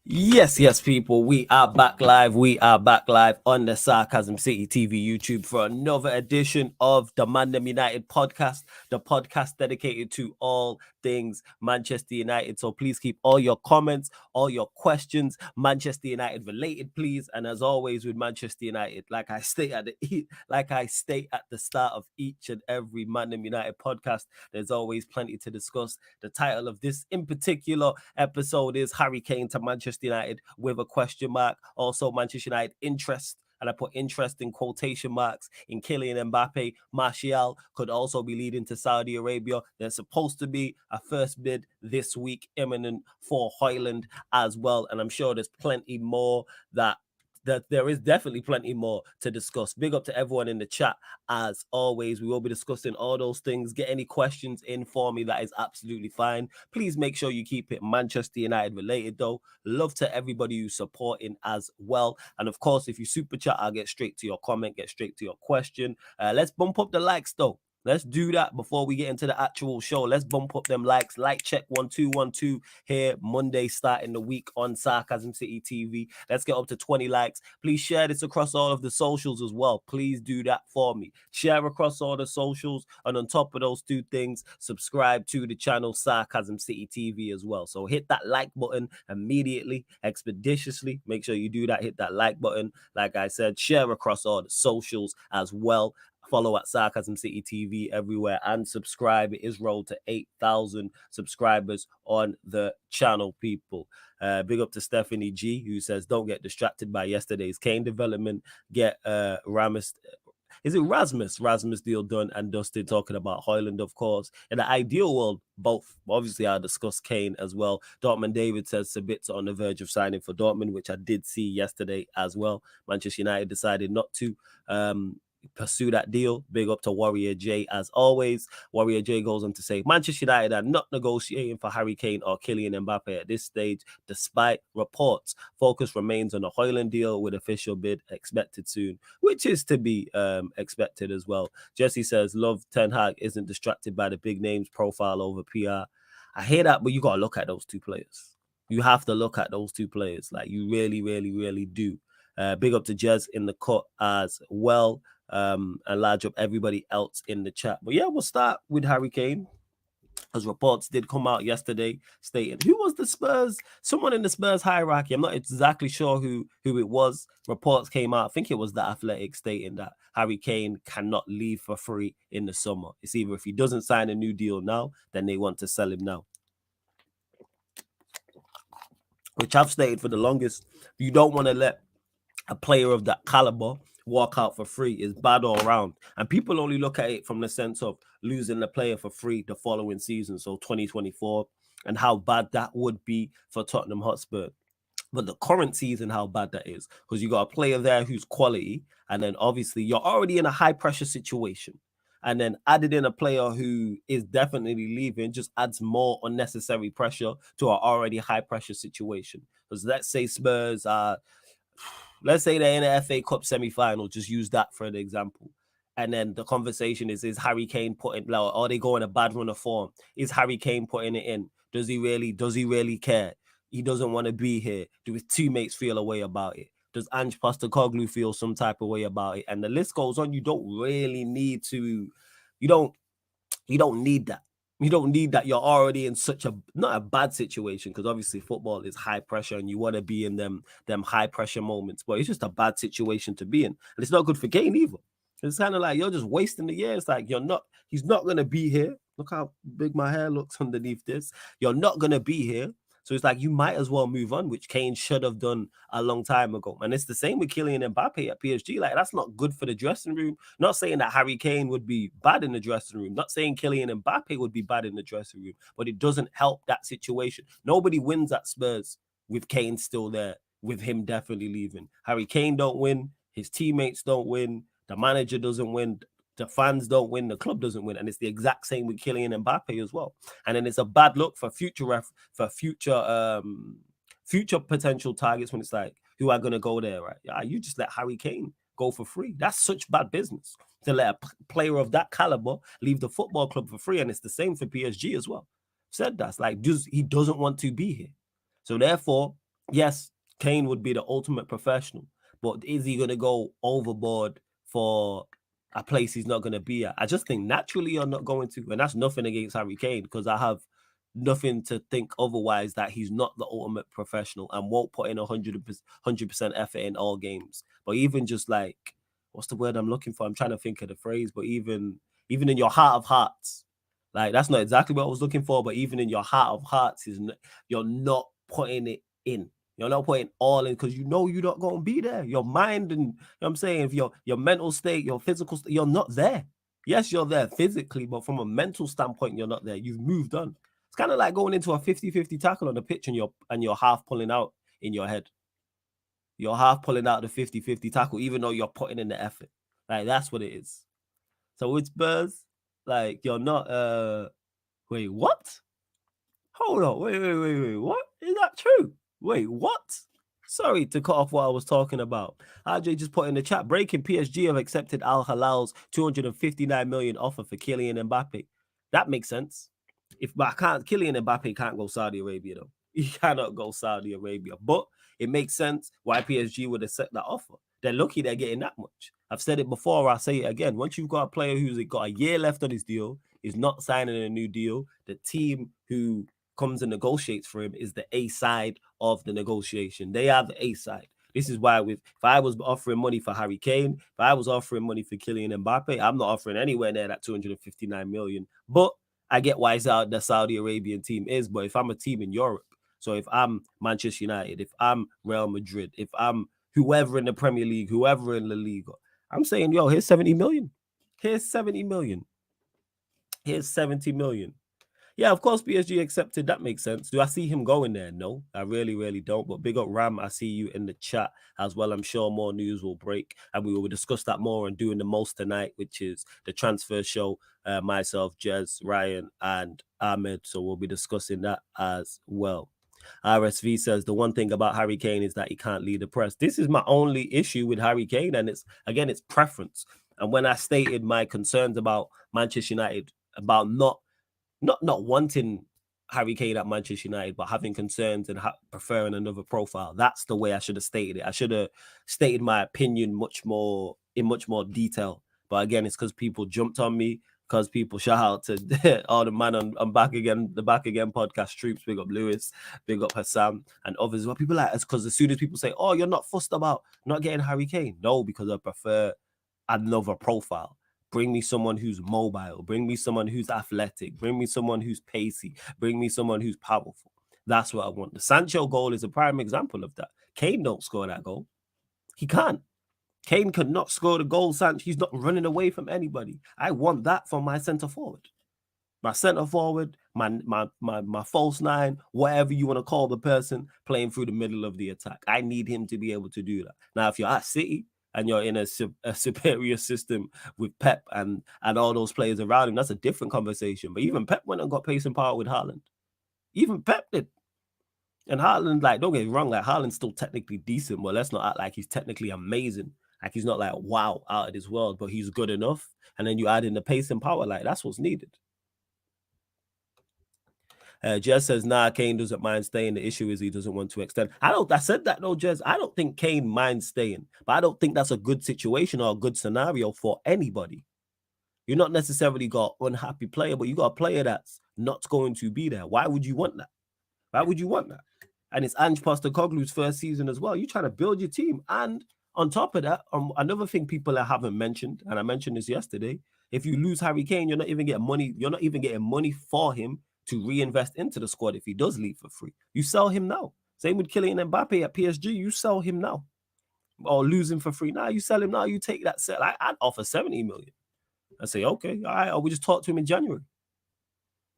Yes, people. We are back live. We are back live on the Sarcasm City TV YouTube for another edition of the ManDem United podcast, the podcast dedicated to all things Manchester United. So please keep all your comments, all your questions, Manchester United related, please. And as always with Manchester United, like I state at the start of each and every ManDem United podcast, there's always plenty to discuss. The title of this in particular episode is Harry Kane to Manchester United with a question mark. Also, Manchester United interest, and I put interest in quotation marks, in Kylian Mbappé. Martial could also be leading to Saudi Arabia. There's supposed to be a first bid this week imminent for Højlund as well. And I'm sure there's plenty more that there is definitely plenty more to discuss. Big up to everyone in the chat. As always, we will be discussing all those things. Get any questions in for me, that is absolutely fine. Please make sure you keep it Manchester United related, though. Love to everybody who's supporting as well. And of course, if you super chat, I'll get straight to your comment, get straight to your question. Let's bump up the likes, though. Let's do that before we get into the actual show. Let's bump up them likes. Like check 1212 here. Monday starting the week on Sarcasm City TV. Let's get up to 20 likes. Please share this across all of the socials as well. Please do that for me. Share across all the socials. And on top of those two things, subscribe to the channel Sarcasm City TV as well. So hit that like button immediately, expeditiously. Make sure you do that. Hit that like button. Like I said, share across all the socials as well. Follow at Sarcasm City TV everywhere and subscribe. It is rolled to 8,000 subscribers on the channel, people. Big up to Stephanie G, who says, don't get distracted by yesterday's Kane development. Get Ramis. Is it Rasmus deal done and dusted, talking about Højlund, of course. In the ideal world, both. Obviously, I'll discuss Kane as well. Dortmund David says Sabitzer on the verge of signing for Dortmund, which I did see yesterday as well. Manchester United decided not to pursue that deal. Big up to Warrior J as always. Warrior J goes on to say, Manchester United are not negotiating for Harry Kane or Kylian Mbappé at this stage, despite reports. Focus remains on the Højlund deal with official bid expected soon, which is to be expected as well. Jesse says, love Ten Hag isn't distracted by the big names profile over PR. I hear that, but you got to look at those two players. You have to look at those two players. Like, you really, really, really do. Big up to Jez in the cut as well. And large up everybody else in the chat. But yeah, we'll start with Harry Kane, as reports did come out yesterday stating who was the Spurs, someone in the Spurs hierarchy. I'm not exactly sure who it was. Reports came out, I think it was the Athletic, stating that Harry Kane cannot leave for free in the summer. It's either if he doesn't sign a new deal now, then they want to sell him now. Which I've stated for the longest, you don't want to let a player of that caliber walk out for free. Is bad all around. And people only look at it from the sense of losing the player for free the following season, so 2024, and how bad that would be for Tottenham Hotspur. But the current season, how bad that is, because you got a player there who's quality, and then obviously you're already in a high pressure situation. And then added in a player who is definitely leaving just adds more unnecessary pressure to an already high pressure situation. Because let's say Spurs are, let's say they're in an FA Cup semi-final, just use that for an example. And then the conversation is Harry Kane putting, like, are they going a bad run of form? Is Harry Kane putting it in? Does he really care? He doesn't want to be here. Do his teammates feel a way about it? Does Ange Postecoglou feel some type of way about it? And the list goes on. You don't really need to, you don't need that. You don't need that. You're already in such a, not a bad situation, because obviously football is high pressure and you want to be in them high pressure moments, but it's just a bad situation to be in. And it's not good for Kane either. It's kind of like you're just wasting the year. It's like he's not going to be here. Look how big my hair looks underneath this. You're not going to be here. So it's like you might as well move on, which Kane should have done a long time ago. And it's the same with Kylian Mbappé at PSG. Like, that's not good for the dressing room. Not saying that Harry Kane would be bad in the dressing room. Not saying Kylian Mbappé would be bad in the dressing room. But it doesn't help that situation. Nobody wins at Spurs with Kane still there, with him definitely leaving. Harry Kane don't win. His teammates don't win. The manager doesn't win. The fans don't win, the club doesn't win, and it's the exact same with Kylian Mbappé as well. And then it's a bad look for future potential targets when it's like, who are going to go there, right? Yeah, you just let Harry Kane go for free. That's such bad business to let a player of that caliber leave the football club for free, and it's the same for PSG as well. Said that's like, he doesn't want to be here, so therefore yes, Kane would be the ultimate professional, but is he going to go overboard for a place he's not going to be at? I just think naturally you're not going to, and that's nothing against Harry Kane, because I have nothing to think otherwise that he's not the ultimate professional and won't put in 100% effort in all games. But even just like, what's the word I'm looking for? I'm trying to think of the phrase, but even in your heart of hearts, like that's not exactly what I was looking for, but even in your heart of hearts, you're not putting it in. You're not putting all in because you know you're not going to be there. Your mind and, you know what I'm saying, if your mental state, your physical state, you're not there. Yes, you're there physically, but from a mental standpoint, you're not there. You've moved on. It's kind of like going into a 50-50 tackle on the pitch and you're half pulling out in your head. You're half pulling out the 50-50 tackle, even though you're putting in the effort. Like that's what it is. So with Spurs, like you're not wait, what? Hold on, wait, what? Is that true? Wait, what? Sorry to cut off what I was talking about. RJ just put in the chat, breaking PSG have accepted Al Hilal's 259 million offer for Kylian Mbappé. That makes sense. Kylian Mbappé can't go Saudi Arabia though. He cannot go Saudi Arabia. But it makes sense why PSG would accept that offer. They're lucky they're getting that much. I've said it before, I'll say it again. Once you've got a player who's got a year left on his deal, is not signing a new deal, the team who comes and negotiates for him is the A side of the negotiation. They are the A side. This is why if I was offering money for Harry Kane, if I was offering money for Kylian Mbappe, I'm not offering anywhere near that 259 million. But I get why the Saudi Arabian team is. But if I'm a team in Europe, so if I'm Manchester United, if I'm Real Madrid, if I'm whoever in the Premier League, whoever in La Liga, I'm saying, yo, here's 70 million. Here's 70 million. Here's 70 million. Yeah, of course, PSG accepted. That makes sense. Do I see him going there? No, I really, really don't. But big up Ram, I see you in the chat as well. I'm sure more news will break, and we will discuss that more and doing the most tonight, which is the transfer show. Myself, Jez, Ryan, and Ahmed. So we'll be discussing that as well. RSV says the one thing about Harry Kane is that he can't lead the press. This is my only issue with Harry Kane, and it's preference. And when I stated my concerns about Manchester United, about not wanting Harry Kane at Manchester United, but having concerns and preferring another profile. That's the way I should have stated it. I should have stated my opinion in much more detail. But again, it's because people jumped on me, because people shout out to all the man on Back Again, the Back Again podcast troops. Big up Lewis, big up Hassam, and others. What people like, it's because as soon as people say, oh, you're not fussed about not getting Harry Kane. No, because I prefer another profile. Bring me someone who's mobile. Bring me someone who's athletic. Bring me someone who's pacey. Bring me someone who's powerful. That's what I want. The Sancho goal is a prime example of that. Kane don't score that goal. He can't. Kane could not score the goal. Sancho, he's not running away from anybody. I want that from my centre forward. My centre forward, my false nine, whatever you want to call the person playing through the middle of the attack. I need him to be able to do that. Now, if you're at City and you're in a superior system with Pep and all those players around him, that's a different conversation. But even Pep went and got pace and power with Haaland. Even Pep did. And Haaland, like, don't get me wrong, like Haaland's still technically decent, but let's not act like he's technically amazing. Like he's not like wow out of this world, but he's good enough. And then you add in the pace and power, like that's what's needed. Jez says, nah, Kane doesn't mind staying. The issue is he doesn't want to extend. I said that though, Jez. I don't think Kane minds staying, but I don't think that's a good situation or a good scenario for anybody. You're not necessarily got an unhappy player, but you got a player that's not going to be there. Why would you want that? Why would you want that? And it's Ange Postecoglou's first season as well. You're trying to build your team. And on top of that, another thing people haven't mentioned, and I mentioned this yesterday, if you lose Harry Kane, you're not even getting money. You're not even getting money for him to reinvest into the squad if he does leave for free. You sell him now. Same with Kylian Mbappé at PSG. You sell him now. Or lose him for free now. You sell him now. You take that sell. I'd offer 70 million. I say, okay, all right, or we just talk to him in January.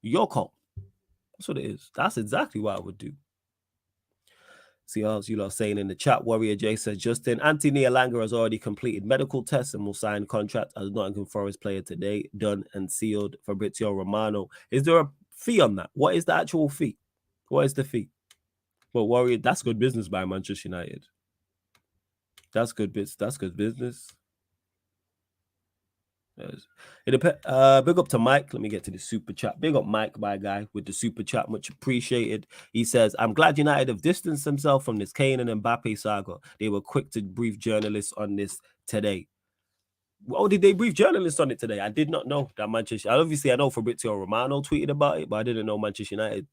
Your call. That's what it is. That's exactly what I would do. See how you lot saying in the chat. Warrior J says, Justin, Anthony Alanga has already completed medical tests and will sign contract as Nottingham Forest player today. Done and sealed. Fabrizio Romano. Is there a fee on that? What is the actual fee? What is the fee? Well, Warrior, that's good business by Manchester United. That's good business. That's good business. Yes. Big up to Mike. Let me get to the super chat. Big up Mike, my guy, with the super chat. Much appreciated. He says, I'm glad United have distanced themselves from this Kane and Mbappe saga. They were quick to brief journalists on this today. Oh, did they brief journalists on it today? I did not know that Manchester. Obviously, I know Fabrizio Romano tweeted about it, but I didn't know Manchester United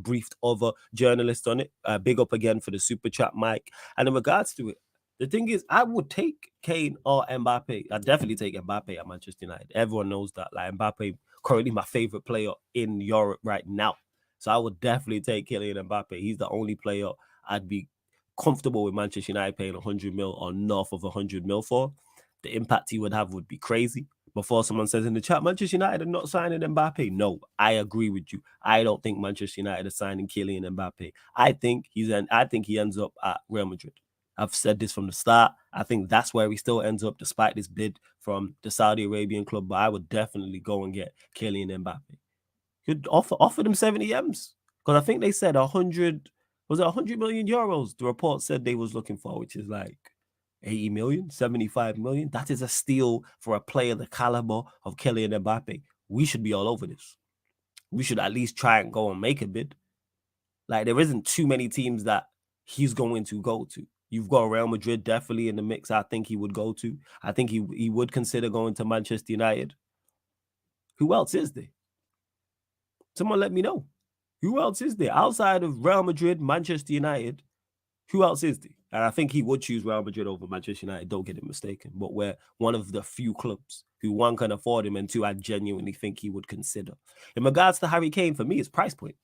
briefed other journalists on it. Big up again for the super chat, Mike. And in regards to it, the thing is, I would take Kane or Mbappe. I'd definitely take Mbappe at Manchester United. Everyone knows that. Like Mbappe, currently my favorite player in Europe right now. So I would definitely take Kylian Mbappe. He's the only player I'd be comfortable with Manchester United paying 100 mil or north of 100 mil for. The impact he would have would be crazy. Before someone says in the chat, Manchester United are not signing Mbappe. No, I agree with you. I don't think Manchester United are signing Kylian Mbappe. I think he ends up at Real Madrid. I've said this from the start. I think that's where he still ends up, despite this bid from the Saudi Arabian club. But I would definitely go and get Kylian Mbappe. Could offer them 70 M's because I think they said 100. Was it 100 million euros? The report said they was looking for, which is like 80 million, 75 million. That is a steal for a player the caliber of Kylian Mbappe. We should be all over this. We should at least try and go and make a bid. Like there isn't too many teams that he's going to go to. You've got Real Madrid definitely in the mix. I think he would go to. I think he would consider going to Manchester United. Who else is there? Someone let me know. Who else is there outside of Real Madrid, Manchester United? Who else is there? And I think he would choose Real Madrid over Manchester United. Don't get it mistaken. But we're one of the few clubs who, one, can afford him, and two, I genuinely think he would consider. In regards to Harry Kane, for me, it's price point.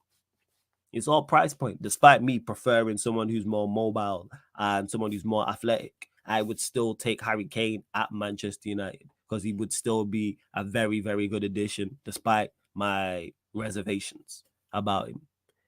It's all price point. Despite me preferring someone who's more mobile and someone who's more athletic, I would still take Harry Kane at Manchester United because he would still be a very, very good addition, despite my reservations about him.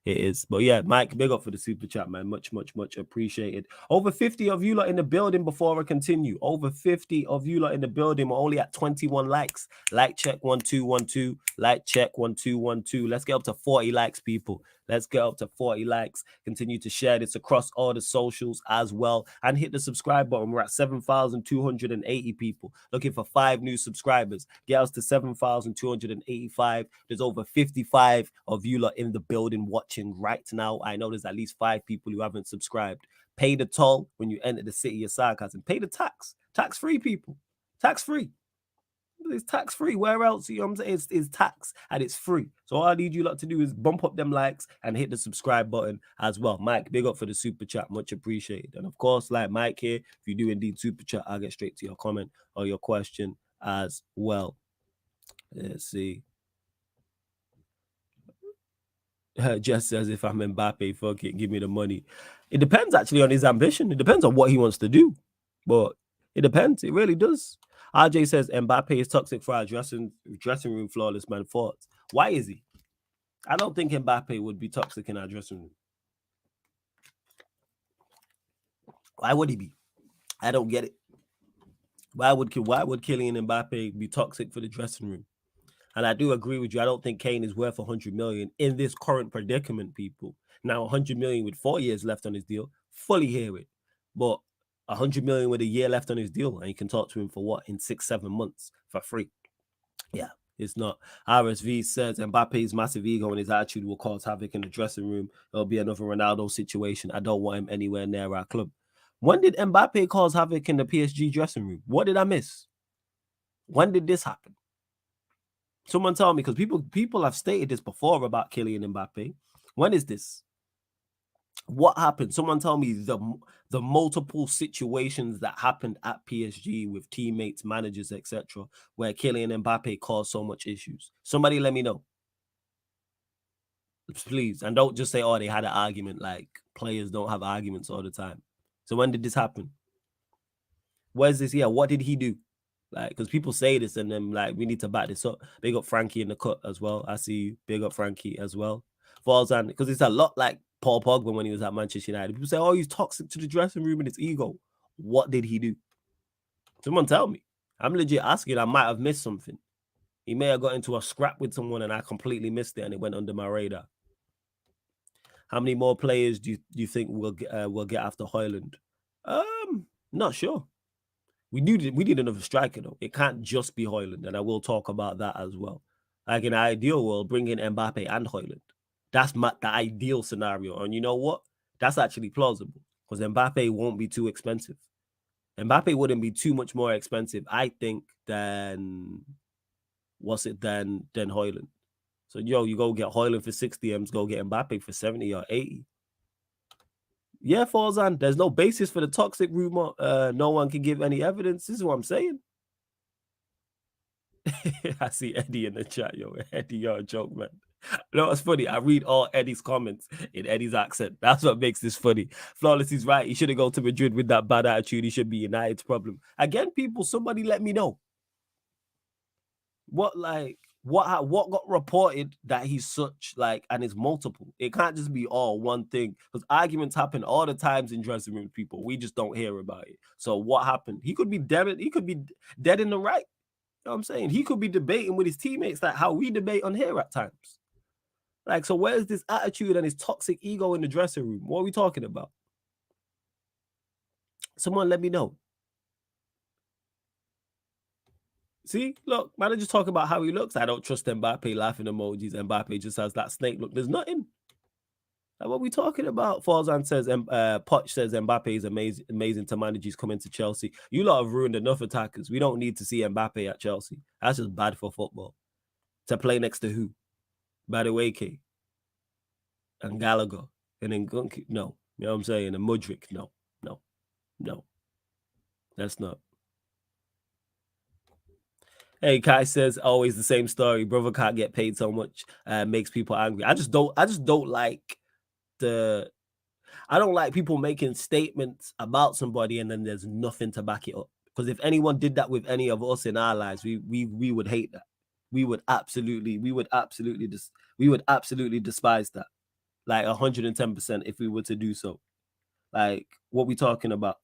It is. But yeah, Mike, big up for the super chat, man. Much, much, much appreciated. Over 50 of you lot in the building before I continue. Over 50 of you lot in the building. We're only at 21 likes. Like check 1212. Like check 1212. Let's get up to 40 likes, people. Let's get up to 40 likes. Continue to share this across all the socials as well. And hit the subscribe button. We're at 7,280 people. Looking for 5 new subscribers. Get us to 7,285. There's over 55 of you lot in the building watching right now. I know there's at least 5 people who haven't subscribed. Pay the toll when you enter the city of Sarcasm. Pay the tax. Tax-free, people. Tax-free. It's tax-free. Where else? You know what I'm saying? It's tax and it's free. So all I need you lot to do is bump up them likes and hit the subscribe button as well. Mike, big up for the super chat. Much appreciated. And of course, like Mike here, if you do indeed super chat, I'll get straight to your comment or your question as well. Let's see. Just says if I'm Mbappe, fuck it, give me the money. It depends actually on his ambition. It depends on what he wants to do. But it depends. It really does. RJ says Mbappe is toxic for our dressing room, flawless man. Thoughts. Why is he? I don't think Mbappe would be toxic in our dressing room. Why would he be? I don't get it. Why would Kylian Mbappe be toxic for the dressing room? And I do agree with you. I don't think Kane is worth 100 million in this current predicament, people. Now, 100 million with 4 years left on his deal, fully hear it. But 100 million with a year left on his deal, and you can talk to him for what? In 6-7 months for free. Yeah, it's not. RSV says Mbappe's massive ego and his attitude will cause havoc in the dressing room. It'll be another Ronaldo situation. I don't want him anywhere near our club. When did Mbappe cause havoc in the PSG dressing room? What did I miss? When did this happen? Someone tell me, because people have stated this before about Kylian Mbappe. When is this? What happened? Someone tell me the multiple situations that happened at PSG with teammates, managers, etc., where Kylian Mbappe caused so much issues. Somebody let me know, please. And don't just say, "Oh, they had an argument." Like players don't have arguments all the time. So when did this happen? Where's this? Yeah, what did he do? Like, because people say this and then like we need to back this up. Big up Frankie in the cut as well. I see you. Big up Frankie as well. Falls on because it's a lot like Paul Pogba when he was at Manchester United. People say, "Oh, he's toxic to the dressing room and his ego." What did he do? Someone tell me. I'm legit asking. I might have missed something. He may have got into a scrap with someone and I completely missed it and it went under my radar. How many more players do you think we'll get after Højlund? Not sure. We need another striker though. It can't just be Højlund, and I will talk about that as well. Like in an ideal world, bring in Mbappe and Højlund. That's the ideal scenario. And you know what? That's actually plausible because Mbappe won't be too expensive. Mbappe wouldn't be too much more expensive, I think, than Højlund. So you go get Højlund for 60 M's, go get Mbappe for 70 or 80. Yeah, Farzan, there's no basis for the toxic rumor. No one can give any evidence. This is what I'm saying. I see Eddie in the chat, yo. Eddie, you're a joke, man. No, it's funny. I read all Eddie's comments in Eddie's accent. That's what makes this funny. Flawless is right. He should have gone to Madrid with that bad attitude. He should be United's problem. Again, people, somebody let me know. What got reported that he's such and it's multiple. It can't just be all one thing because arguments happen all the times in dressing rooms, people. We just don't hear about it. So what happened? He could be dead. He could be dead in the right. You know what I'm saying? He could be debating with his teammates like how we debate on here at times. So where's this attitude and his toxic ego in the dressing room? What are we talking about? Someone let me know. See, look, man, I just talk about how he looks. I don't trust Mbappe, laughing emojis. Mbappe just has that snake look. There's nothing. What are we talking about? Farzan says, Poch says Mbappe is amazing to manage. He's coming to Chelsea. You lot have ruined enough attackers. We don't need to see Mbappe at Chelsea. That's just bad for football. To play next to who? Madueke and Gallagher and then Gunky. No. You know what I'm saying? And Mudryk. No. That's not. Hey, Kai says always the same story. Brother can't get paid so much. Makes people angry. I just don't like I don't like people making statements about somebody and then there's nothing to back it up. Because if anyone did that with any of us in our lives, we would hate that. We would absolutely despise that. 110% if we were to do so. What we talking about?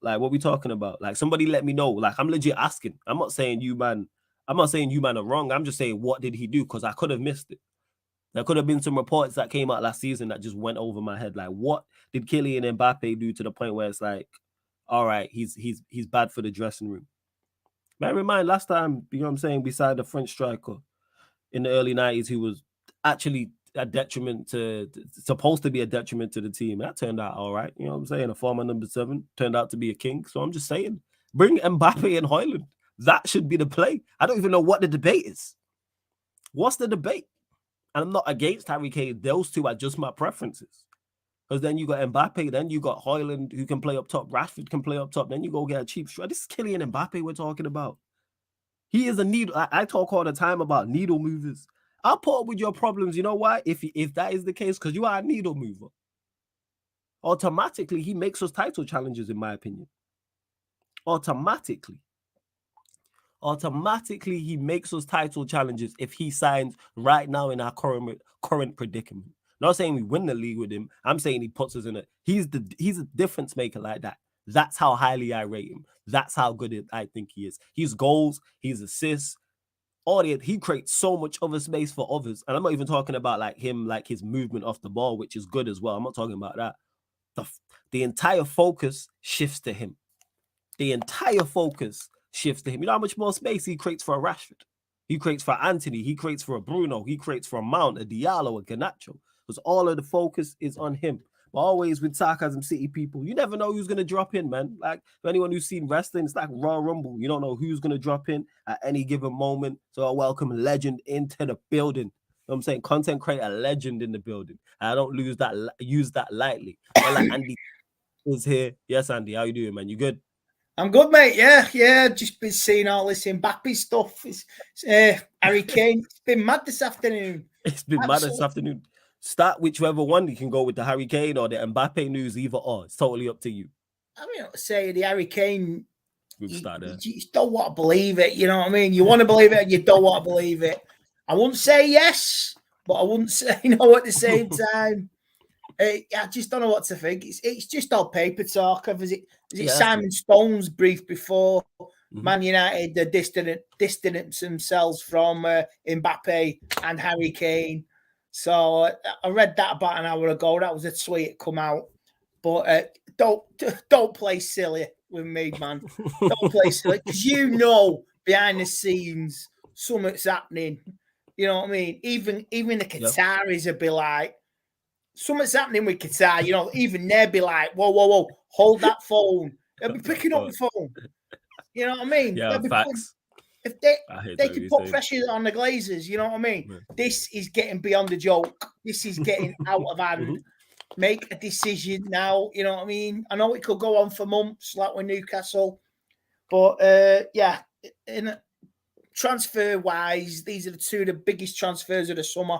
Somebody let me know. I'm legit asking. I'm not saying you man are wrong. I'm just saying, what did he do? Because I could have missed it. There could have been some reports that came out last season that just went over my head. What did Kylian Mbappé do to the point where it's all right, he's bad for the dressing room? Bear in mind, last time, you know what I'm saying, beside the French striker in the early 90s, who was actually supposed to be a detriment to the team. That turned out all right. You know what I'm saying? A former number 7 turned out to be a king. So I'm just saying, bring Mbappe and Højlund. That should be the play. I don't even know what the debate is. What's the debate? And I'm not against Harry Kane. Those two are just my preferences. Because then you got Mbappe, then you got Højlund who can play up top. Rashford can play up top. Then you go get a cheap striker. This is Kylian Mbappe we're talking about. He is a needle. I talk all the time about needle movers. I'll put up with your problems. You know why? If that is the case, because you are a needle mover. Automatically, he makes us title challenges, in my opinion. Automatically, he makes us title challenges if he signs right now in our current predicament. Not saying we win the league with him. I'm saying he puts us in he's a difference maker like that. That's how highly I rate him. That's how good I think he is. He's goals, he's assists. He creates so much other space for others. And I'm not even talking about him, his movement off the ball, which is good as well. I'm not talking about that. The entire focus shifts to him. The entire focus shifts to him. You know how much more space he creates for a Rashford? He creates for Anthony. He creates for a Bruno. He creates for a Mount, a Diallo, a Garnacho. Because all of the focus is on him. But always with Sarcasm City people, you never know who's going to drop in, man. For anyone who's seen wrestling, it's like Royal Rumble. You don't know who's going to drop in at any given moment. So I welcome legend into the building. You know what I'm saying? Content creator legend in the building. I don't use that lightly. Andy is here. Yes, Andy, how you doing, man? You good? I'm good, mate. Yeah. Just been seeing all this Mbappé stuff. Harry Kane. It's been mad this afternoon. It's been mad this afternoon. Start whichever one. You can go with the Harry Kane or the Mbappe news, either or. It's totally up to you. I mean, say the Harry Kane. You don't want to believe it. You know what I mean? You want to believe it, and you don't want to believe it. I wouldn't say yes, but I wouldn't say no at the same time. I just don't know what to think. It's just all paper talk. Is it Simon Stone's brief before Man United distance themselves from Mbappe and Harry Kane? So I read that about an hour ago. That was a tweet come out. But don't play silly. with me, man. Don't play silly because you know behind the scenes something's happening. You know what I mean? Even the Qataris would be like, something's happening with Qatar. You know, even they'd be like, whoa, hold that phone. They'll be picking up the phone. You know what I mean? Yeah, facts. If they could put pressure on the Glazers, you know what I mean? Yeah. This is getting beyond a joke. This is getting out of hand. Make a decision now. You know what I mean? I know it could go on for months, like with Newcastle, but yeah, in transfer wise, these are two of the biggest transfers of the summer.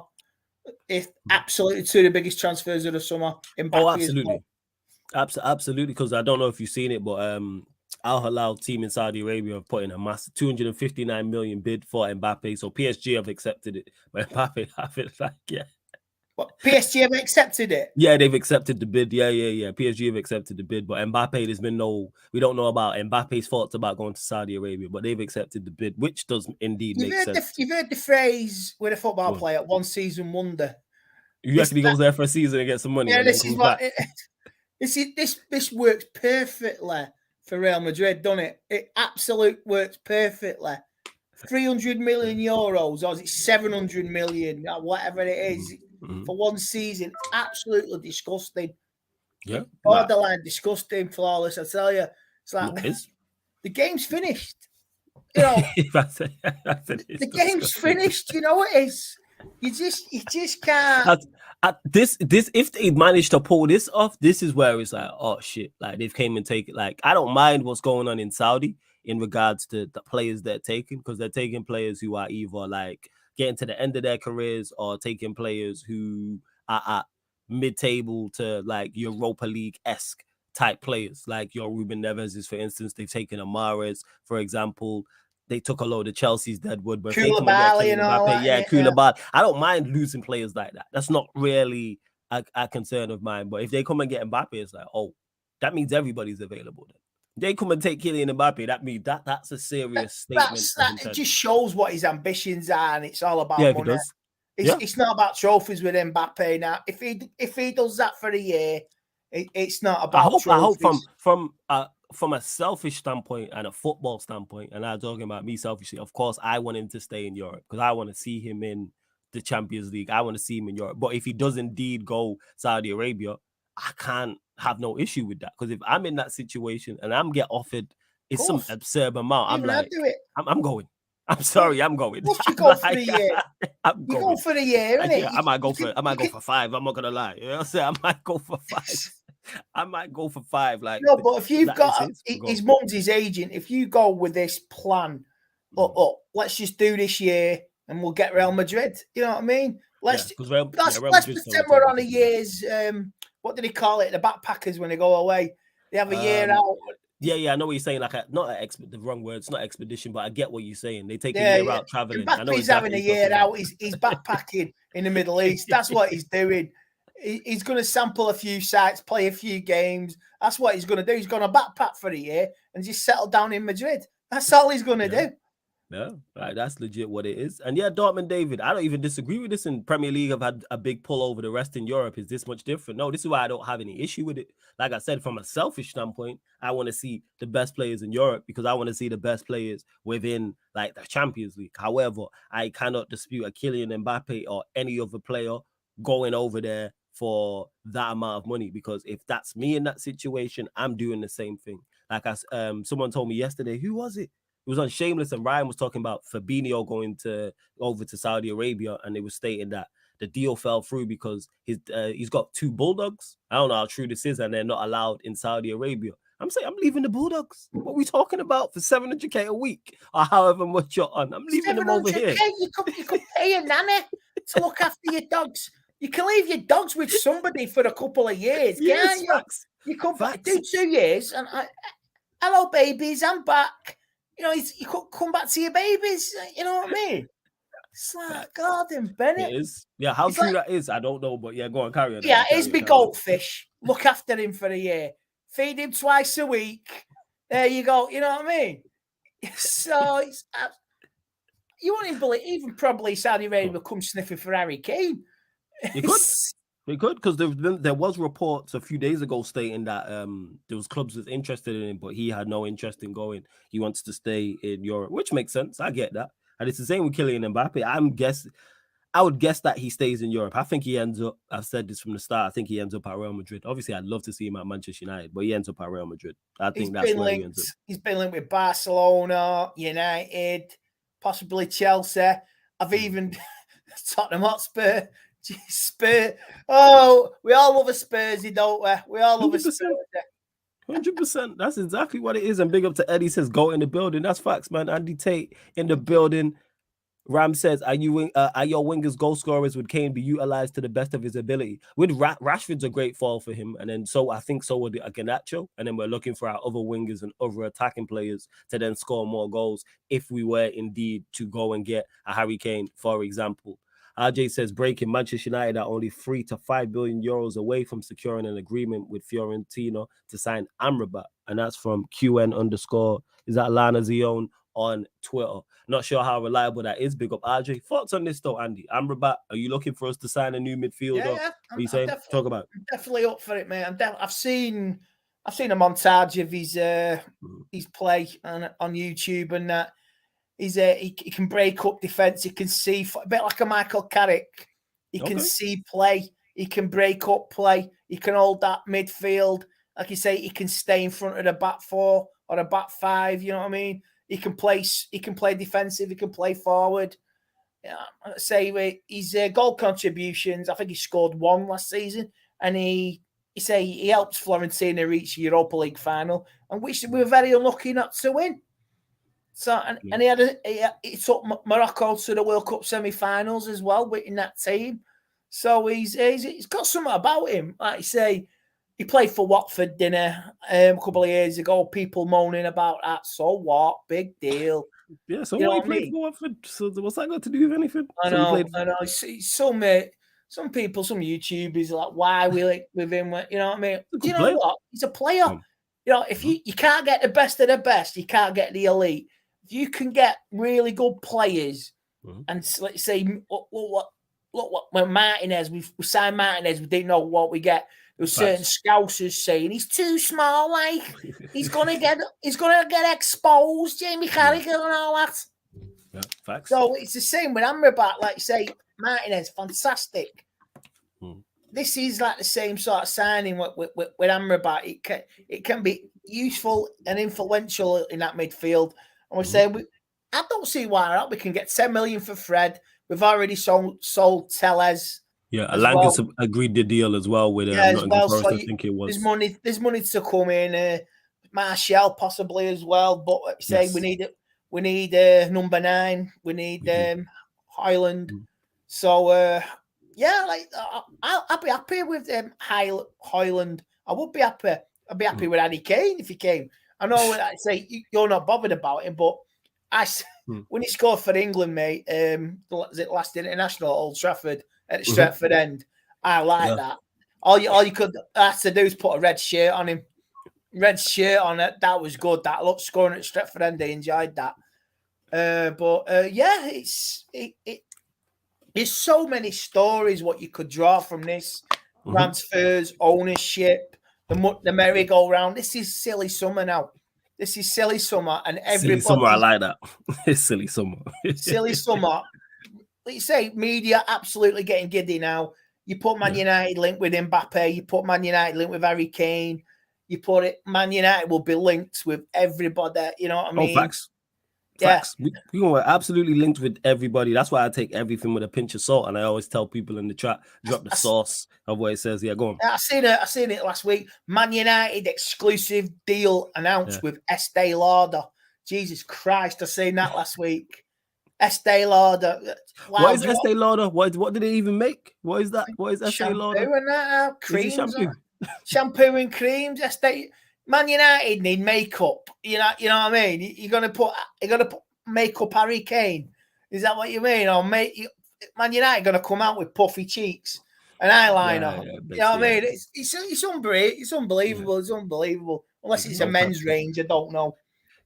If absolutely two of the biggest transfers of the summer. Mbappé absolutely, absolutely. Because I don't know if you've seen it, but Al Hilal team in Saudi Arabia have put in a massive 259 million bid for Mbappé. So PSG have accepted it, but Mbappé have it like, yeah. What, PSG have accepted it? Yeah, they've accepted the bid. Yeah. PSG have accepted the bid, but Mbappé, there's been we don't know about Mbappe's thoughts about going to Saudi Arabia, but they've accepted the bid, which does indeed make sense. You've heard the phrase with a football player, one season wonder. You reckon he goes there for a season and get some money? Yeah, this is what this works perfectly for Real Madrid, doesn't it? It absolutely works perfectly. 300 million euros, or is it 700 million, or whatever it is, for one season. Absolutely disgusting. Yeah. Borderline disgusting, flawless. I tell you, it's like the game's finished. You know, the game's finished. You know it is. You just can't. This if they manage to pull this off, this is where it's like, oh shit, like they've came and taken. Like, I don't mind what's going on in Saudi in regards to the players they're taking, because they're taking players who are either like getting to the end of their careers or taking players who are at mid-table to like Europa League-esque type players, like your Ruben Neves, for instance. They've taken Amares, for example. They took a load of Chelsea's deadwood, but Koulibaly and all that. Yeah, Koulibaly. I don't mind losing players like that. That's not really a concern of mine. But if they come and get Mbappé, it's like, oh, that means everybody's available then. They come and take Kylian Mbappé, that means that's a serious statement. It just shows what his ambitions are, and it's all about money. It's not about trophies with Mbappé now. If he does that for a year, it's not about trophies. I hope from a selfish standpoint and a football standpoint, and I'm talking about me selfishly, of course, I want him to stay in Europe because I want to see him in the Champions League. I want to see him in Europe. But if he does indeed go Saudi Arabia, I can't have no issue with that, because if I'm in that situation and I'm get offered some absurd amount, I'm like, I'm going. I'm sorry, I'm going. You go for the year. You go for the year, innit? I might go for 5. I'm not gonna lie. You know what I'm saying? I might go for 5. I might go for 5. Like, no, but if you've got his mum's his agent, if you go with this plan, let's just do this year and we'll get Real Madrid. You know what I mean? Let's pretend we're on a year's what do they call it? The backpackers when they go away. They have a year out. Yeah, I know what you're saying. Like, the wrong word. It's not expedition, but I get what you're saying. They take a year out traveling. I know he's having a year out. He's backpacking in the Middle East. That's what he's doing. He's going to sample a few sites, play a few games. That's what he's going to do. He's going to backpack for a year and just settle down in Madrid. That's all he's going to do. Yeah, right. That's legit what it is. And yeah, Dortmund, David, I don't even disagree with this. In Premier League, I've had a big pull over the rest in Europe. Is this much different? No, this is why I don't have any issue with it. Like I said, from a selfish standpoint, I want to see the best players in Europe because I want to see the best players within like the Champions League. However, I cannot dispute a Kylian Mbappé or any other player going over there for that amount of money, because if that's me in that situation, I'm doing the same thing. Like someone told me yesterday, who was it? It was on Shameless, and Ryan was talking about Fabinho going over to Saudi Arabia, and they were stating that the deal fell through because he's got 2 Bulldogs. I don't know how true this is, and they're not allowed in Saudi Arabia. I'm saying I'm leaving the Bulldogs. What are we talking about for 700k a week or however much you're on? I'm leaving them over here. You could pay a nanny to look after your dogs. You can leave your dogs with somebody for a couple of years, can't you? You could do 2 years, and hello, babies, I'm back. You know, you could come back to your babies. You know what I mean? It's like, God, Bennett. It is. Yeah, how true that is, I don't know, but yeah, go on, carry on. Yeah, he's my goldfish. Look after him for a year. Feed him twice a week. There you go. You know what I mean? So you won't even believe, even probably Saudi Arabia will come sniffing for Harry Kane. You could. We could, because there was reports a few days ago stating that there was clubs was interested in him, but he had no interest in going. He wants to stay in Europe, which makes sense. I get that. And it's the same with Kylian Mbappé. I would guess that he stays in Europe. I think he ends up, I've said this from the start, I think he ends up at Real Madrid. Obviously, I'd love to see him at Manchester United, but he ends up at Real Madrid. I think that's where he ends up. He's been linked with Barcelona, United, possibly Chelsea. I've even Tottenham Hotspur. Spurs. Oh, we all love a Spursy, don't we? We all love 100%. A Spursy. 100%. That's exactly what it is. And big up to Eddie says, go in the building. That's facts, man. Andy Tate in the building. Ram says, are your wingers goal scorers would Kane be utilized to the best of his ability? With Rashford's a great fall for him, and then I think so would Garnacho, and then we're looking for our other wingers and other attacking players to then score more goals if we were indeed to go and get a Harry Kane, for example. RJ says, breaking, Manchester United are only 3 to 5 billion euros away from securing an agreement with Fiorentina to sign Amrabat, and that's from QN_ is that Lana Zion on Twitter. Not sure how reliable that is. Big up RJ. Thoughts on this though, Andy? Amrabat, are you looking for us to sign a new midfielder? Yeah. What are you saying? Talk about it. I'm definitely up for it, mate. I've seen a montage of his play on YouTube, and that he can break up defense. He can see a bit like a Michael Carrick. He can see play. He can break up play. He can hold that midfield. Like you say, he can stay in front of the back four or the back five. You know what I mean? He can play defensive. He can play forward. Yeah, I'd say his goal contributions. I think he scored 1 last season, and he helped Fiorentina reach the Europa League final, and which we were very unlucky not to win. So and he took Morocco to the World Cup semi-finals as well in that team. So he's got something about him. Like you say, he played for Watford, a couple of years ago. People moaning about that. So what? Big deal. Yeah, so what he played for Watford. So what's that got to do with anything? I know. Some people, some YouTubers are like, why we like with him? You know what I mean? Do you know what? He's a player. You know, if you can't get the best of the best, you can't get the elite. If you can get really good players, and let's say, look what when Martinez, we signed Martinez, we didn't know what we get. There were certain scousers saying he's too small, like he's gonna get exposed, Jamie Carragher and all that. Yeah, facts. So it's the same with Amrabat, like say Martinez, fantastic. This is like the same sort of signing with Amrabat. It can be useful and influential in that midfield. And we're saying I don't see why not. We can get 10 million for Fred. We've already sold Tellez. Yeah, Alangus agreed the deal as well with Nottingham Forest, I think it was. There's money to come in. Martial possibly as well, but say we need number 9. We need Highland. So I'll be happy with Highland. I would be happy. I'd be happy with Harry Kane if he came. I know I say you're not bothered about him, but when he scored for England, mate, last international at Old Trafford at Stretford End, I like that. All you could have to do is put a red shirt on him. Red shirt on it. That was good. That looked scoring at Stretford End. They enjoyed that. There's so many stories what you could draw from this. Transfers, ownership, the merry-go-round. This is silly summer now. This is silly summer, and everybody. Silly summer, I like that. It's silly summer. Silly summer. Like you say, media absolutely getting giddy now. You put Man United linked with Mbappé. You put Man United linked with Harry Kane. You put it. Man United will be linked with everybody. You know what I mean? Oh, facts. Facts. We were absolutely linked with everybody. That's why I take everything with a pinch of salt, and I always tell people in the chat, drop the sauce of what it says. Yeah, go on. I seen it last week. Man United exclusive deal announced with Estee Lauder. Jesus Christ, I seen that last week. Estee Lauder. Wow, what is Estee Lauder? What did they even make? What is that? What is Estee Lauder? Shampoo and that, creams. Shampoo? Shampoo and creams. Estee. Man United need makeup. You know what I mean? You're gonna put makeup Harry Kane. Is that what you mean? Or Man United gonna come out with puffy cheeks and eyeliner. You know what I mean? It's unbelievable. It's unbelievable. Unless it's a men's range, I don't know.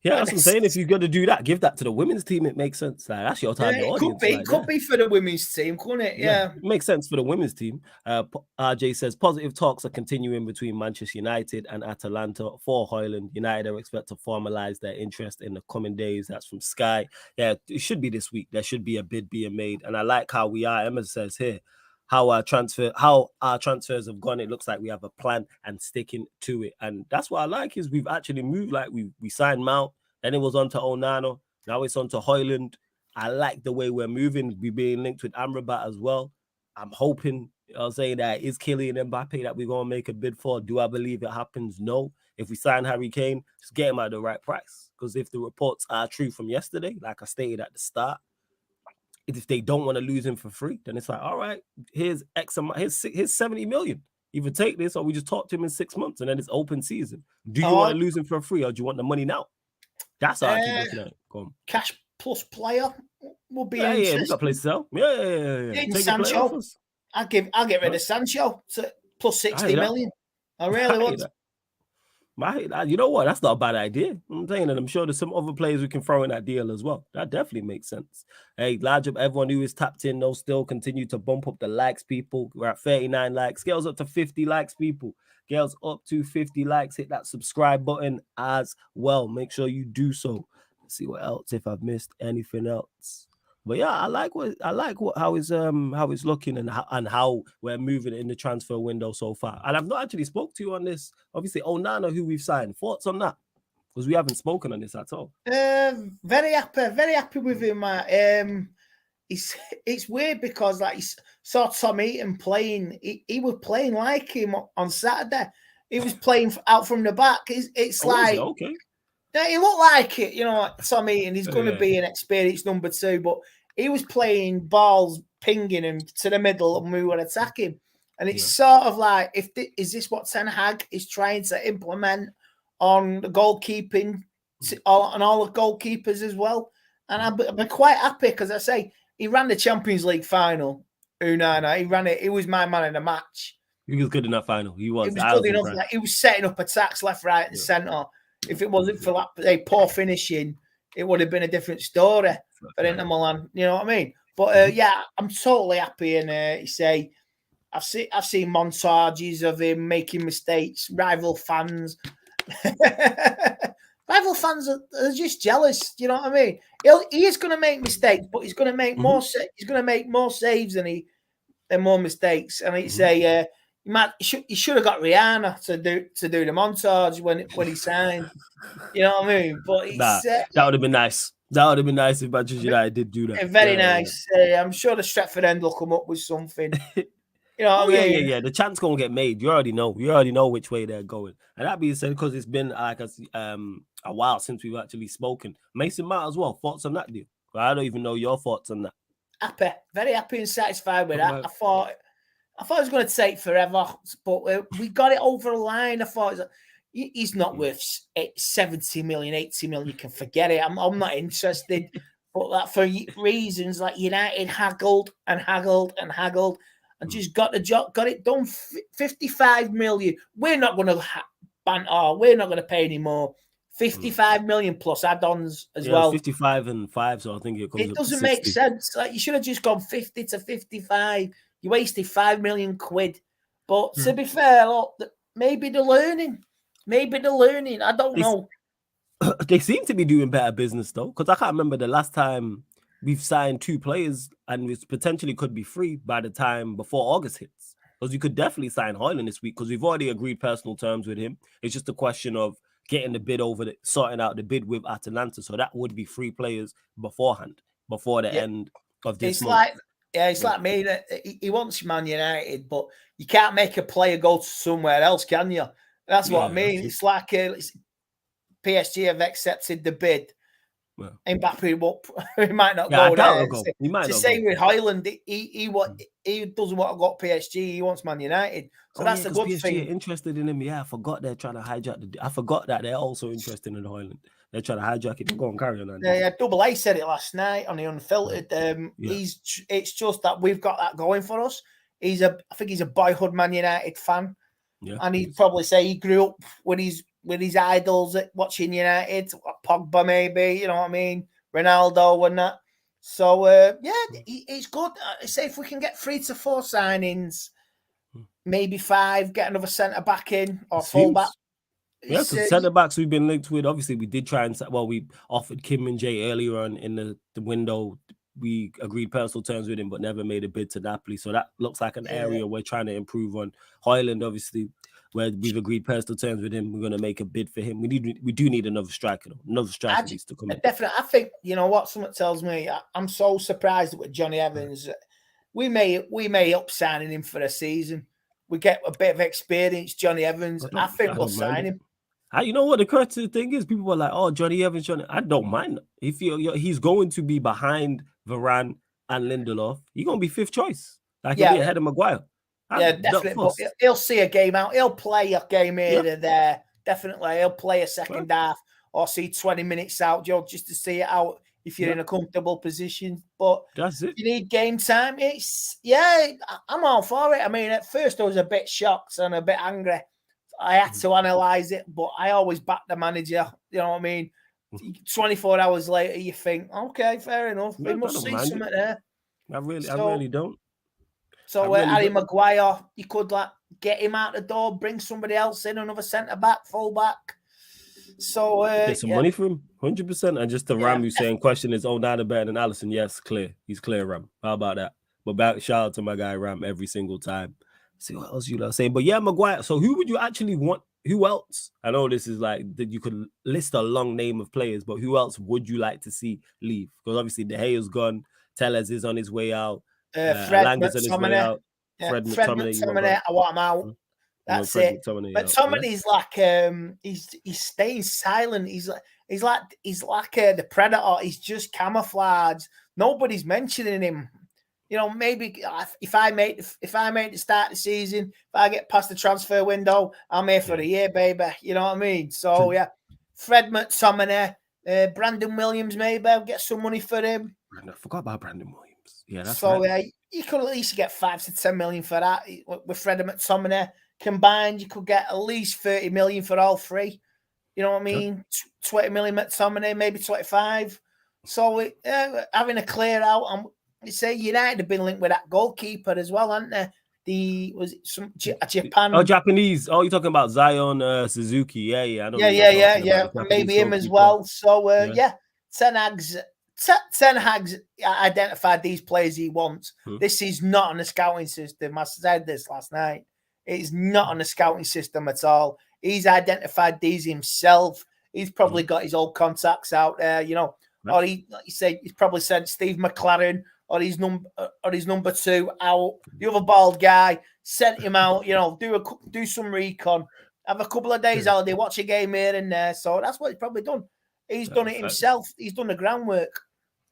Yeah, that's what I'm saying. If you're going to do that, give that to the women's team. It makes sense. Like, that's your target audience. It could be for the women's team, couldn't it? Yeah. It makes sense for the women's team. RJ says positive talks are continuing between Manchester United and Atalanta for Højlund. United are expected to formalize their interest in the coming days. That's from Sky. Yeah, it should be this week. There should be a bid being made. And I like how we are. Emma says here, how our transfers have gone. It looks like we have a plan and sticking to it. And that's what I like is we've actually moved. Like we signed Mount, then it was on to Onana. Now it's on to Højlund. I like the way we're moving. We're being linked with Amrabat as well. I'm hoping, I'll say that is Kylian Mbappé that we're going to make a bid for. Do I believe it happens? No. If we sign Harry Kane, just get him at the right price. Because if the reports are true from yesterday, like I stated at the start, if they don't want to lose him for free, then it's like, all right, here's X amount, here's 70 million. Either take this or we just talk to him in 6 months and then it's open season. Do you want to lose him for free or do you want the money now? That's how I keep looking at it. Go on. Cash plus player will be interesting. Yeah, we got a place to sell. Yeah. Take Sancho. I'll get rid of Sancho to plus 60 million. I really want to. You know what? That's not a bad idea. I'm saying, and I'm sure there's some other players we can throw in that deal as well. That definitely makes sense. Hey, large up everyone who is tapped in, though, still continue to bump up the likes, people. We're at 39 likes. Girls up to 50 likes, people. Girls up to 50 likes. Hit that subscribe button as well. Make sure you do so. Let's see what else, if I've missed anything else. But yeah, I like how it's looking and how we're moving in the transfer window so far. And I've not actually spoke to you on this. Obviously, Onana, who we've signed. Thoughts on that? Because we haven't spoken on this at all. Very happy with him. It's weird because like saw Tom Eaton playing. He was playing like him on Saturday. He was playing out from the back. It's like okay. Yeah, he looked like it, Tom Eaton. He's going to be an experienced number 2, but he was playing balls, pinging him to the middle, and we were attacking. And it's sort of like, is this what Ten Hag is trying to implement on the goalkeeping, on all the goalkeepers as well? And I've been quite happy because I say he ran the Champions League final. Onana, he ran it. He was my man in the match. He was good in that final. He was good enough. Like, he was setting up attacks left, right, and centre. If it wasn't for that poor finishing, it would have been a different story for Inter Milan. You know what I mean? But yeah, I'm totally happy. And you say, I've seen montages of him making mistakes. Rival fans are just jealous. You know what I mean? He is going to make mistakes, but he's going to make more. He's going to make more saves than more mistakes. And he'd say, he should have got Rihanna to do the montage when he signed. You know what I mean? But that would have been nice. That would have been nice if Manchester United did do that. Very nice. Yeah. I'm sure the Stretford end will come up with something. You know what I mean? Yeah. The chance gonna get made. You already know which way they're going. And that being said, because it's been like a while since we've actually spoken. Mason Mount as well. Thoughts on that deal? I don't even know your thoughts on that. Happy, very happy and satisfied with that. I thought it was going to take forever, but we got it over the line. I thought he's not worth 70 million, 80 million. You can forget it. I'm not interested. But for reasons like United haggled and just got it done. 55 million. We're not going to banter. We're not going to pay any more. 55 million plus add-ons as well. 55 and 5, so I think it comes. It doesn't make sense. Like you should have just gone 50 to 55. You wasted 5 million quid. But to be fair, look, maybe they're learning. I don't know. They seem to be doing better business though, because I can't remember the last time we've signed 2 players and it potentially could be free by the time before August hits. Because you could definitely sign Højlund this week because we've already agreed personal terms with him. It's just a question of getting the bid sorting out the bid with Atalanta. So that would be 3 players beforehand, before the end of this month. It's like me. That he wants Man United, but you can't make a player go to somewhere else, can you? That's what I mean. It's like PSG have accepted the bid. Well, Mbappé he might not go there. He might not say with Højlund, he doesn't want to go to PSG. He wants Man United. So that's a good PSG thing. Are interested in him. Yeah, I forgot they're trying to hijack I forgot that they're also interested in Højlund. They're trying to hijack it. Go on, carry on. Yeah, Double A said it last night on the Unfiltered. It's just that we've got that going for us. I think he's a boyhood Man United fan. Yeah, and he'd probably say he grew up with his with his idols at watching United, Pogba maybe, you know what I mean, Ronaldo and that. So it's good. I say if we can get 3 to 4 signings, maybe 5, get another centre back in or full back. Yeah, because centre backs we've been linked with. Obviously, we did try and we offered Kim and Jay earlier on in the window. We agreed personal terms with him, but never made a bid to Napoli. So that looks like an area we're trying to improve on. Hoyland, obviously, where we've agreed personal terms with him, we're going to make a bid for him. We do need another striker, though. Another striker needs to come in. Definitely, I think you know what. Someone tells me I'm so surprised with Johnny Evans. We may up signing him for a season. We get a bit of experience, Johnny Evans. I think we'll sign him. You know what the crazy thing is? People are like, "Oh, Johnny Evans, I don't mind if he's going to be behind Varane and Lindelof. He's going to be 5th choice, he'll be ahead of Maguire. Definitely. But he'll see a game out. He'll play a game here and there. Definitely, he'll play a second half or see 20 minutes out, Joe, just to see it out if you're in a comfortable position. But that's it. You need game time. I'm all for it. I mean, at first I was a bit shocked and a bit angry. I had to analyse it, but I always back the manager. You know what I mean? 24 hours later, you think, okay, fair enough. We must see something there. I really don't. So Harry Maguire, you could get him out the door, bring somebody else in, another centre back, full back. So get some money for him, 100%. And just to Ram, who's saying, question is Onana better than Alisson? Yes, clear. He's clear, Ram. How about that? But shout out to my guy Ram every single time. See what else you say. But yeah, Maguire. So who would you actually want? Who else? I know this is that you could list a long name of players, but who else would you like to see leave? Because obviously De Gea's gone, Tellez is on his way out, Fred is on his way out. Fred McTominay, I want him out. That's it. But McTominay's he's staying silent. He's like the Predator. He's just camouflage. Nobody's mentioning him. You know, maybe if I make the start of the season, if I get past the transfer window, I'm here for the year, baby. You know what I mean? So Fred McTominay, Brandon Williams, maybe I'll get some money for him. I forgot about Brandon Williams. Yeah, that's so. You could at least get 5 to 10 million for that with Fred and McTominay combined. You could get at least 30 million for all 3. You know what I mean? 20 million McTominay, maybe 25. So having a clear out and. Say United have been linked with that goalkeeper as well, haven't they? Was it some Japan? Oh, Japanese. Oh, you're talking about Zion Suzuki. Yeah. I know maybe him as well. So Ten Hag's identified these players he wants. This is not on the scouting system. I said this last night. It's not on the scouting system at all. He's identified these himself. He's probably got his old contacts out there, you know. Or he's probably sent Steve McLaren or his number 2 out. The other bald guy sent him out. You know, do some recon, have a couple of days holiday, watch a game here and there. So that's what he's probably done. He's done it himself. He's done the groundwork.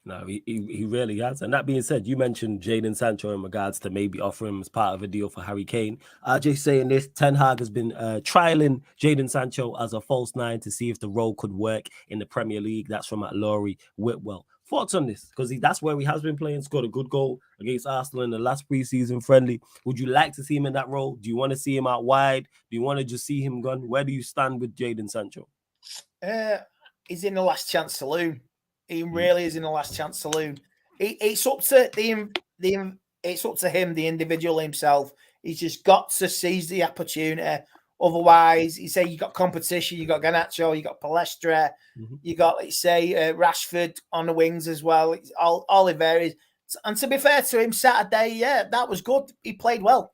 No, he really has. And that being said, you mentioned Jadon Sancho in regards to maybe offering him as part of a deal for Harry Kane. RJ saying this, Ten Hag has been trialing Jadon Sancho as a false 9 to see if the role could work in the Premier League. That's from Laurie Whitwell. Thoughts on this? Because that's where he has been playing, scored a good goal against Arsenal in the last preseason friendly. Would you like to see him in that role? Do you want to see him out wide? Do you want to just see him gone? Where do you stand with Jadon Sancho? He's in the last chance saloon. He really is in the last chance saloon. It's up to it's up to him, the individual himself. He's just got to seize the opportunity. Otherwise, you say you got competition, you got Garnacho, you got Palestra, you got, Rashford on the wings as well. It's all it varies. And to be fair to him, Saturday, that was good. He played well.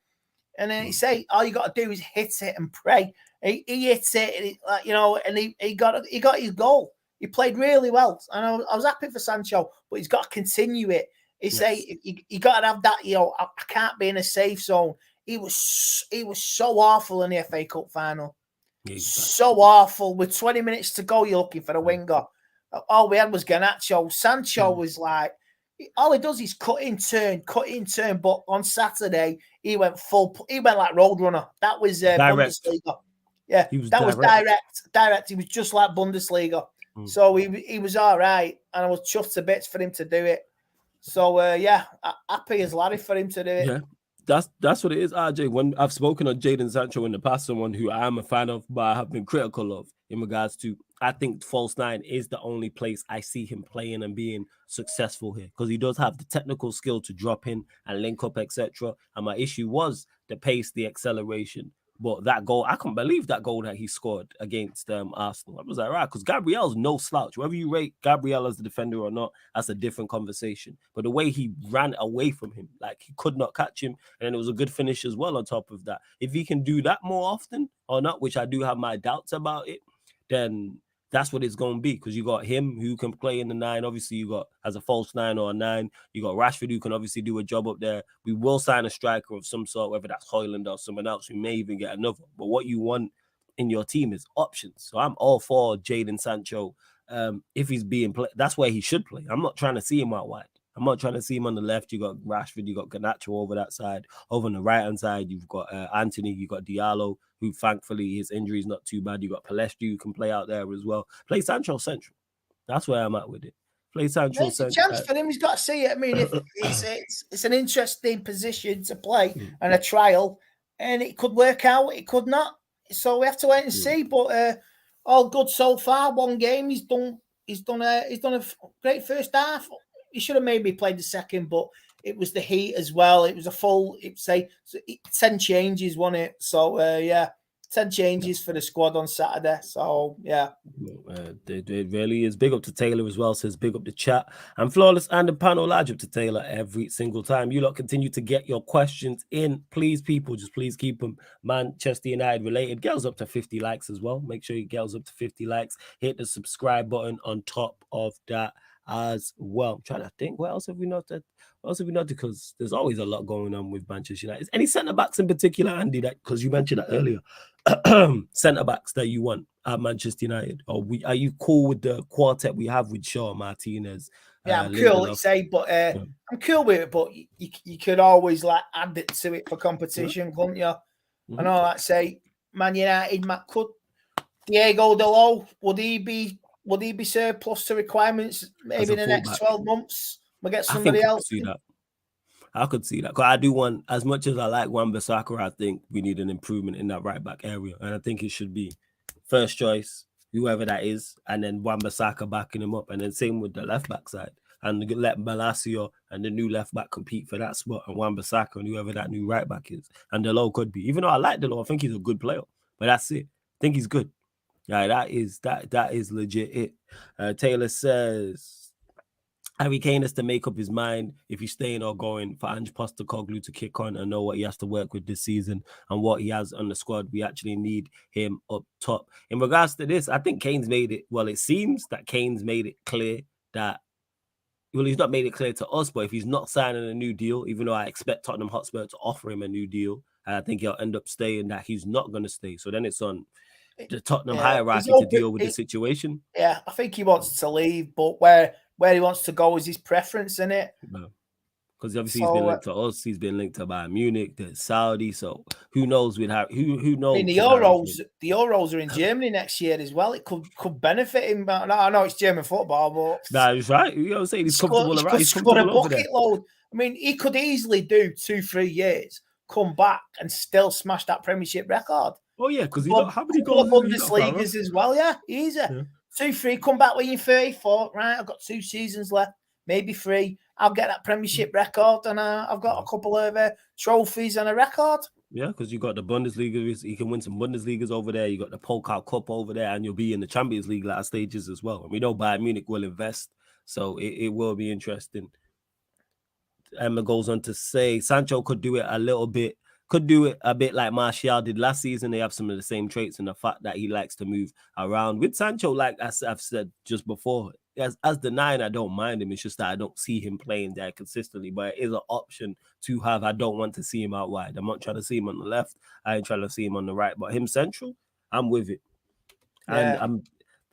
And then all you got to do is hit it and pray. He hits it, and he got his goal. He played really well, and I was happy for Sancho, but he's got to continue it. You got to have that. I can't be in a safe zone. He was so awful in the FA Cup final, so awful. With 20 minutes to go, you're looking for a winger. All we had was Garnacho. Sancho was like, all he does is cut in turn. But on Saturday, he went like Roadrunner. That was Bundesliga. Yeah, was direct. He was just like Bundesliga. So he was all right, and I was chuffed to bits for him to do it. So happy as Larry for him to do it. Yeah, that's what it is, RJ. When I've spoken on Jadon Sancho in the past, someone who I am a fan of, but I have been critical of in regards to, I think false nine is the only place I see him playing and being successful here, because he does have the technical skill to drop in and link up, etc. And my issue was the pace, the acceleration. But that goal, I couldn't believe that goal that he scored against Arsenal. I was like, right, because Gabriel's no slouch. Whether you rate Gabriel as the defender or not, that's a different conversation. But the way he ran away from him, like he could not catch him, and then it was a good finish as well on top of that. If he can do that more often or not, which I do have my doubts about it, then that's what it's going to be, because you got him who can play in the nine. Obviously, you got as a false nine or a nine. You got Rashford who can obviously do a job up there. We will sign a striker of some sort, whether that's Højlund or someone else. We may even get another. But what you want in your team is options. So I'm all for Jadon Sancho. If he's being played, that's where he should play. I'm not trying to see him out wide. I'm not trying to see him on the left. You got Rashford, you got Garnacho over that side. Over on the right-hand side, you've got Anthony, you got Diallo, who thankfully his injury is not too bad. You got Palestri who can play out there as well. Play Sancho central. That's where I'm at with it. Play Sancho It's a central. chance for him. He's got to see it. I mean, if it's an interesting position to play and a trial, and it could work out, it could not. So we have to wait and see. But all good so far. One game, he's done a great first half. He should have maybe played the second, but it was the heat as well. It was a full, 10 changes, wasn't it? So, 10 changes for the squad on Saturday. So, yeah. It really is. Big up to Taylor as well. Says big up to chat. And Flawless and the panel. Large up to Taylor every single time. You lot continue to get your questions in. Please, people, just please keep them Manchester United related. Girls up to 50 likes as well. Make sure you girls up to 50 likes. Hit the subscribe button on top of that as well. I'm trying to think, what else have we not done? Because there's always a lot going on with Manchester United. Is any centre backs in particular, Andy, that because you mentioned that earlier, centre backs that you want at Manchester United, or are you cool with the quartet we have with Shaw, Martinez? Yeah, I'm cool, let's say, but I'm cool with it. But you could always like add it to it for competition, couldn't you? I know, like say Man United, could Diego Dalot, would he be surplus to requirements maybe in the next 12 months? We'll get somebody else. I could see that. Because I do want, as much as I like Wan-Bissaka, I think we need an improvement in that right back area. And I think it should be first choice, whoever that is, and then Wan-Bissaka backing him up. And then same with the left back side. And let Malacio and the new left back compete for that spot, and Wan-Bissaka and whoever that new right back is. And Dalot could be. Even though I like Dalot, I think he's a good player. But that's it. I think he's good. Yeah, that is legit it. Taylor says Harry Kane has to make up his mind if he's staying or going for Ange Postecoglou to kick on and know what he has to work with this season and what he has on the squad. We actually need him up top. In regards to this, I think Kane's made it, well, it seems that Kane's made it clear that, well, he's not made it clear to us, but if he's not signing a new deal, even though I expect Tottenham Hotspur to offer him a new deal, I think he'll end up staying, that he's not going to stay. So then it's on the Tottenham hierarchy to deal with the situation. Yeah, I think he wants to leave, but where he wants to go is his preference, isn't it? Because obviously he's been linked to us, he's been linked to Bayern Munich, the Saudi. So who knows with Harry? Who knows? I mean, the Euros are in Germany next year as well. It could benefit him. But I know it's German football, but that's right. You know what I'm saying? He's comfortable around. He's got a bucket load. I mean, he could easily do 2-3 years, come back and still smash that Premiership record. Oh yeah, because how many goals? Bundesligas as well. Yeah, easy. 2-3, come back when you're 34. Right, I've got 2 seasons left, maybe 3. I'll get that Premiership record, and I've got a couple of trophies and a record. Yeah, because you got the Bundesliga. You can win some Bundesligas over there. You got the Pokal Cup over there, and you'll be in the Champions League latter stages as well. And we know Bayern Munich will invest, so it will be interesting. Emma goes on to say Sancho could do it a little bit. Could do it a bit like Martial did last season. They have some of the same traits and the fact that he likes to move around. With Sancho, like I've said just before, as the 9, I don't mind him. It's just that I don't see him playing there consistently. But it is an option to have. I don't want to see him out wide. I'm not trying to see him on the left. I ain't trying to see him on the right. But him central, I'm with it. Yeah.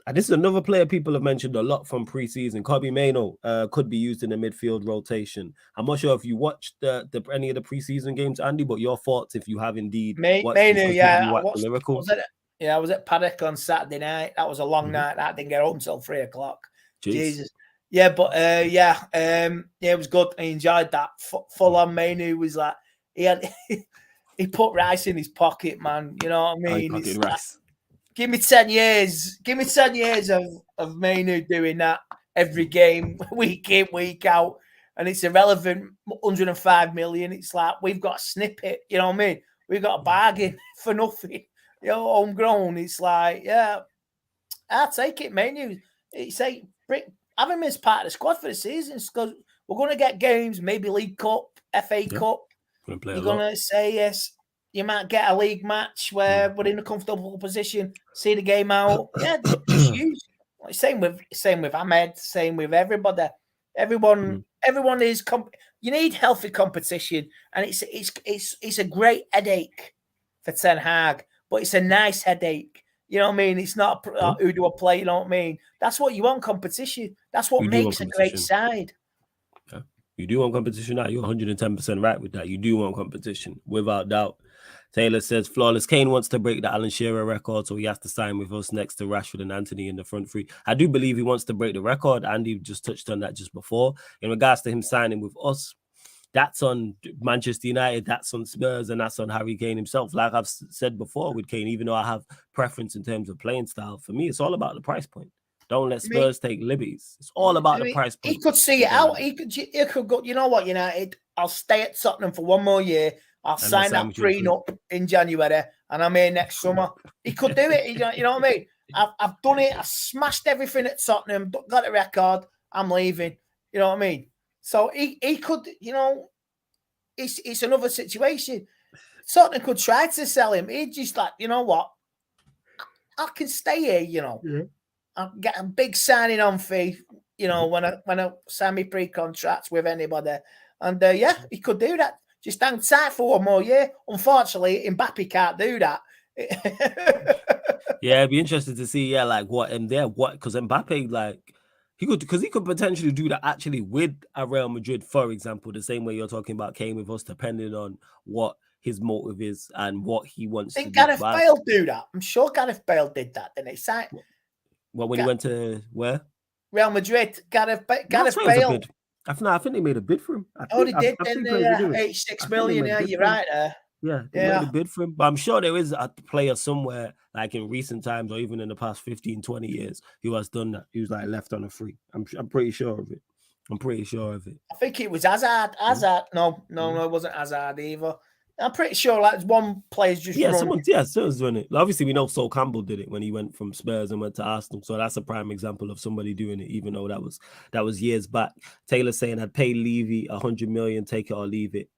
And this is another player people have mentioned a lot from preseason. Kobe Mainoo could be used in the midfield rotation. I'm not sure if you watched any of the preseason games, Andy, but your thoughts if you have indeed watched Mainoo, yeah. I was at Paddock on Saturday night. That was a long night. I didn't get home until 3 o'clock. Jesus. Yeah, but it was good. I enjoyed that. Full on Mainoo was like, he put Rice in his pocket, man. You know what I mean? It's Rice. Give me 10 years. Give me 10 years of Manu doing that every game, week in, week out. And it's irrelevant, 105 million. It's like, we've got a snippet, you know what I mean? We've got a bargain for nothing. You know, homegrown. It's like, yeah, I'll take it, Manu. It's like, have him as part of the squad for the season because we're going to get games, maybe League Cup, FA Cup. You're going to say yes. You might get a league match where we're in a comfortable position, see the game out. Yeah, just use. Same with Ahmed. Same with everybody. Everyone is. You need healthy competition, and it's a great headache for Ten Hag, but it's a nice headache. You know what I mean? It's not who do I play. You know what I mean? That's what you want, competition. That's what makes a great side. Yeah. You do want competition. Now you're 110% right with that. You do want competition, without doubt. Taylor says, flawless. Kane wants to break the Alan Shearer record, so he has to sign with us next to Rashford and Anthony in the front three. I do believe he wants to break the record. Andy just touched on that just before. In regards to him signing with us, that's on Manchester United, that's on Spurs, and that's on Harry Kane himself. Like I've said before with Kane, even though I have preference in terms of playing style, for me, it's all about the price point. Don't let Spurs take liberties. It's all about the price point. He could see it out. He could go, you know what, United, I'll stay at Tottenham for one more year. I'll sign that prenup in January and I'm here next summer. He could do it. You know what I mean? I've done it. I've smashed everything at Tottenham, got a record. I'm leaving. You know what I mean? So he could, you know, it's another situation. Tottenham could try to sell him. He'd just like, you know what? I can stay here, you know. Yeah. I'll get a big signing on fee, you know, when I sign my pre-contract with anybody. And yeah, he could do that. Just hang tight for one more year. Unfortunately, Mbappé can't do that. Yeah, it'd be interesting to see, like what because Mbappé, like he could potentially do that actually with a Real Madrid, for example, the same way you're talking about Kane with us, depending on what his motive is and what he wants to do. Gareth Bale do that. I'm sure Gareth Bale did that, didn't he? Well, when he went to where? Real Madrid. Gareth Bale. I think they made a bid for him. They did. 86 million. Yeah, you're right there. Yeah, they made a bid for him. But I'm sure there is a player somewhere, like in recent times or even in the past 15, 20 years, who has done that. He was like left on a free. I'm pretty sure of it. I think it was Hazard. No, it wasn't Hazard either. I'm pretty sure like one player's just someone's doing it. Obviously, we know Sol Campbell did it when he went from Spurs and went to Arsenal. So that's a prime example of somebody doing it, even though that was years back. Taylor saying I'd pay Levy 100 million, take it or leave it.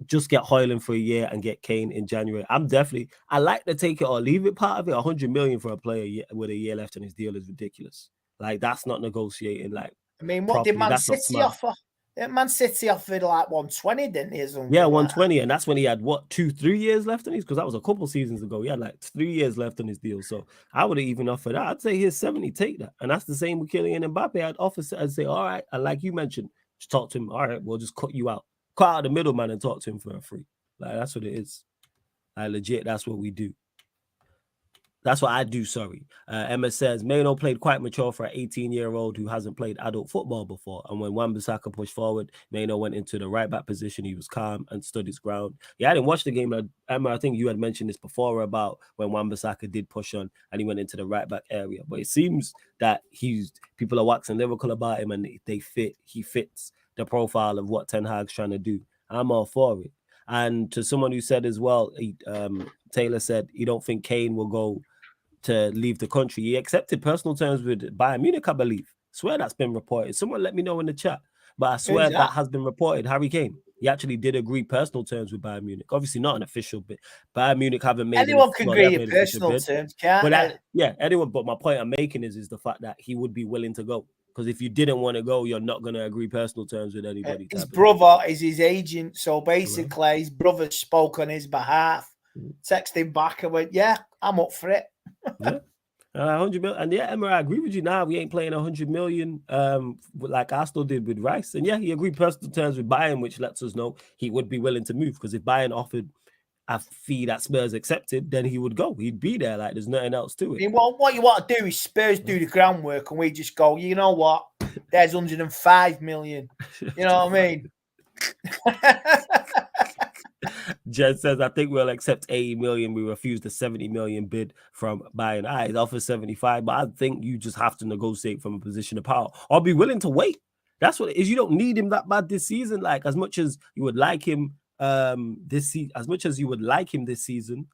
Just get Højlund for a year and get Kane in January. I like the take it or leave it part of it. 100 million for a player with a year left on his deal is ridiculous. Like that's not negotiating. Like I mean, what did Man City offer? Man City offered like 120, didn't he? Yeah, 120, and that's when he had 2-3 years left on his, because that was a couple seasons ago. He had like 3 years left on his deal. So I would have even offered that. I'd say here's 70, take that. And that's the same with Kylian Mbappé. I'd say, all right, and like you mentioned, just talk to him. All right, we'll just cut you out. Cut out the middleman and talk to him for a free. Like that's what it is. Like legit, that's what we do. That's what I do, sorry. Emma says, Mano played quite mature for an 18-year-old who hasn't played adult football before. And when Wan-Bissaka pushed forward, Mano went into the right-back position. He was calm and stood his ground. Yeah, I didn't watch the game. Emma, I think you had mentioned this before about when Wan-Bissaka did push on and he went into the right-back area. But it seems that people are waxing lyrical about him and he fits the profile of what Ten Hag's trying to do. I'm all for it. And to someone who said as well, Taylor said he don't think Kane will go to leave the country. He accepted personal terms with Bayern Munich, I believe. I swear that's been reported. Someone let me know in the chat. But I swear that has been reported. Harry Kane. He actually did agree personal terms with Bayern Munich. Obviously not an official bit. Bayern Munich haven't made anyone can agree personal terms, can't they? Anyone. But my point I'm making is the fact that he would be willing to go. Because if you didn't want to go, you're not going to agree personal terms with anybody. His brother is his agent. So basically, his brother spoke on his behalf. Texted him back and went, yeah, I'm up for it. Yeah. 100 million. And yeah, Emma, I agree with you now. We ain't playing 100 million like Arsenal did with Rice. And yeah, he agreed personal terms with Bayern, which lets us know he would be willing to move. Because if Bayern offered a fee that Spurs accepted, then he would go. He'd be there. Like there's nothing else to it. I mean, what you want to do is Spurs do the groundwork and we just go, you know what? There's 105 million. You know what I mean? Jed says, I think we'll accept 80 million. We refuse the 70 million bid from Bayern. He's offered 75, but I think you just have to negotiate from a position of power or be willing to wait. That's what it is. You don't need him that bad this season. Like, as much as you would like him this season, this season,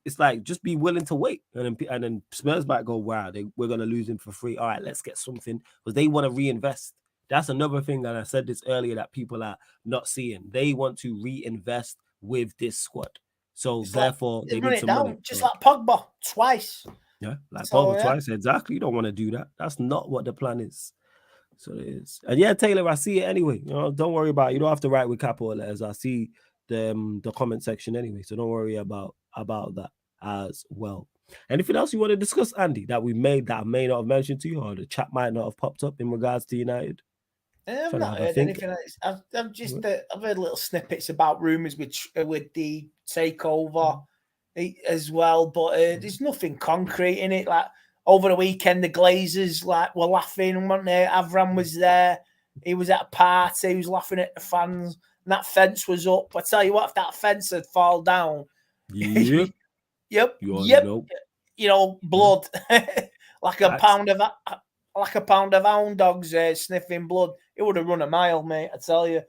it's like, just be willing to wait. And then Spurs might go, wow, we're going to lose him for free. All right, let's get something, because they want to reinvest. That's another thing that I said this earlier that people are not seeing. They want to reinvest with this squad. So It's therefore, they need some money. Just like Pogba, twice. Yeah, like Pogba twice. Exactly. You don't want to do that. That's not what the plan is. So it is. And yeah, Taylor, I see it anyway. You know, don't worry about it. You don't have to write with capital letters. I see the comment section anyway. So don't worry about that as well. Anything else you want to discuss, Andy, that we made that I may not have mentioned to you, or the chat might not have popped up in regards to United? I've not heard anything else. I've just I've heard little snippets about rumours with the takeover as well, but there's nothing concrete in it. Like over the weekend, the Glazers were laughing, weren't they? Avram was there. He was at a party. He was laughing at the fans, and that fence was up. I tell you what, if that fence had fallen down, yep, you know, blood like a pound of hound dogs sniffing blood. It would have run a mile, mate. I tell you.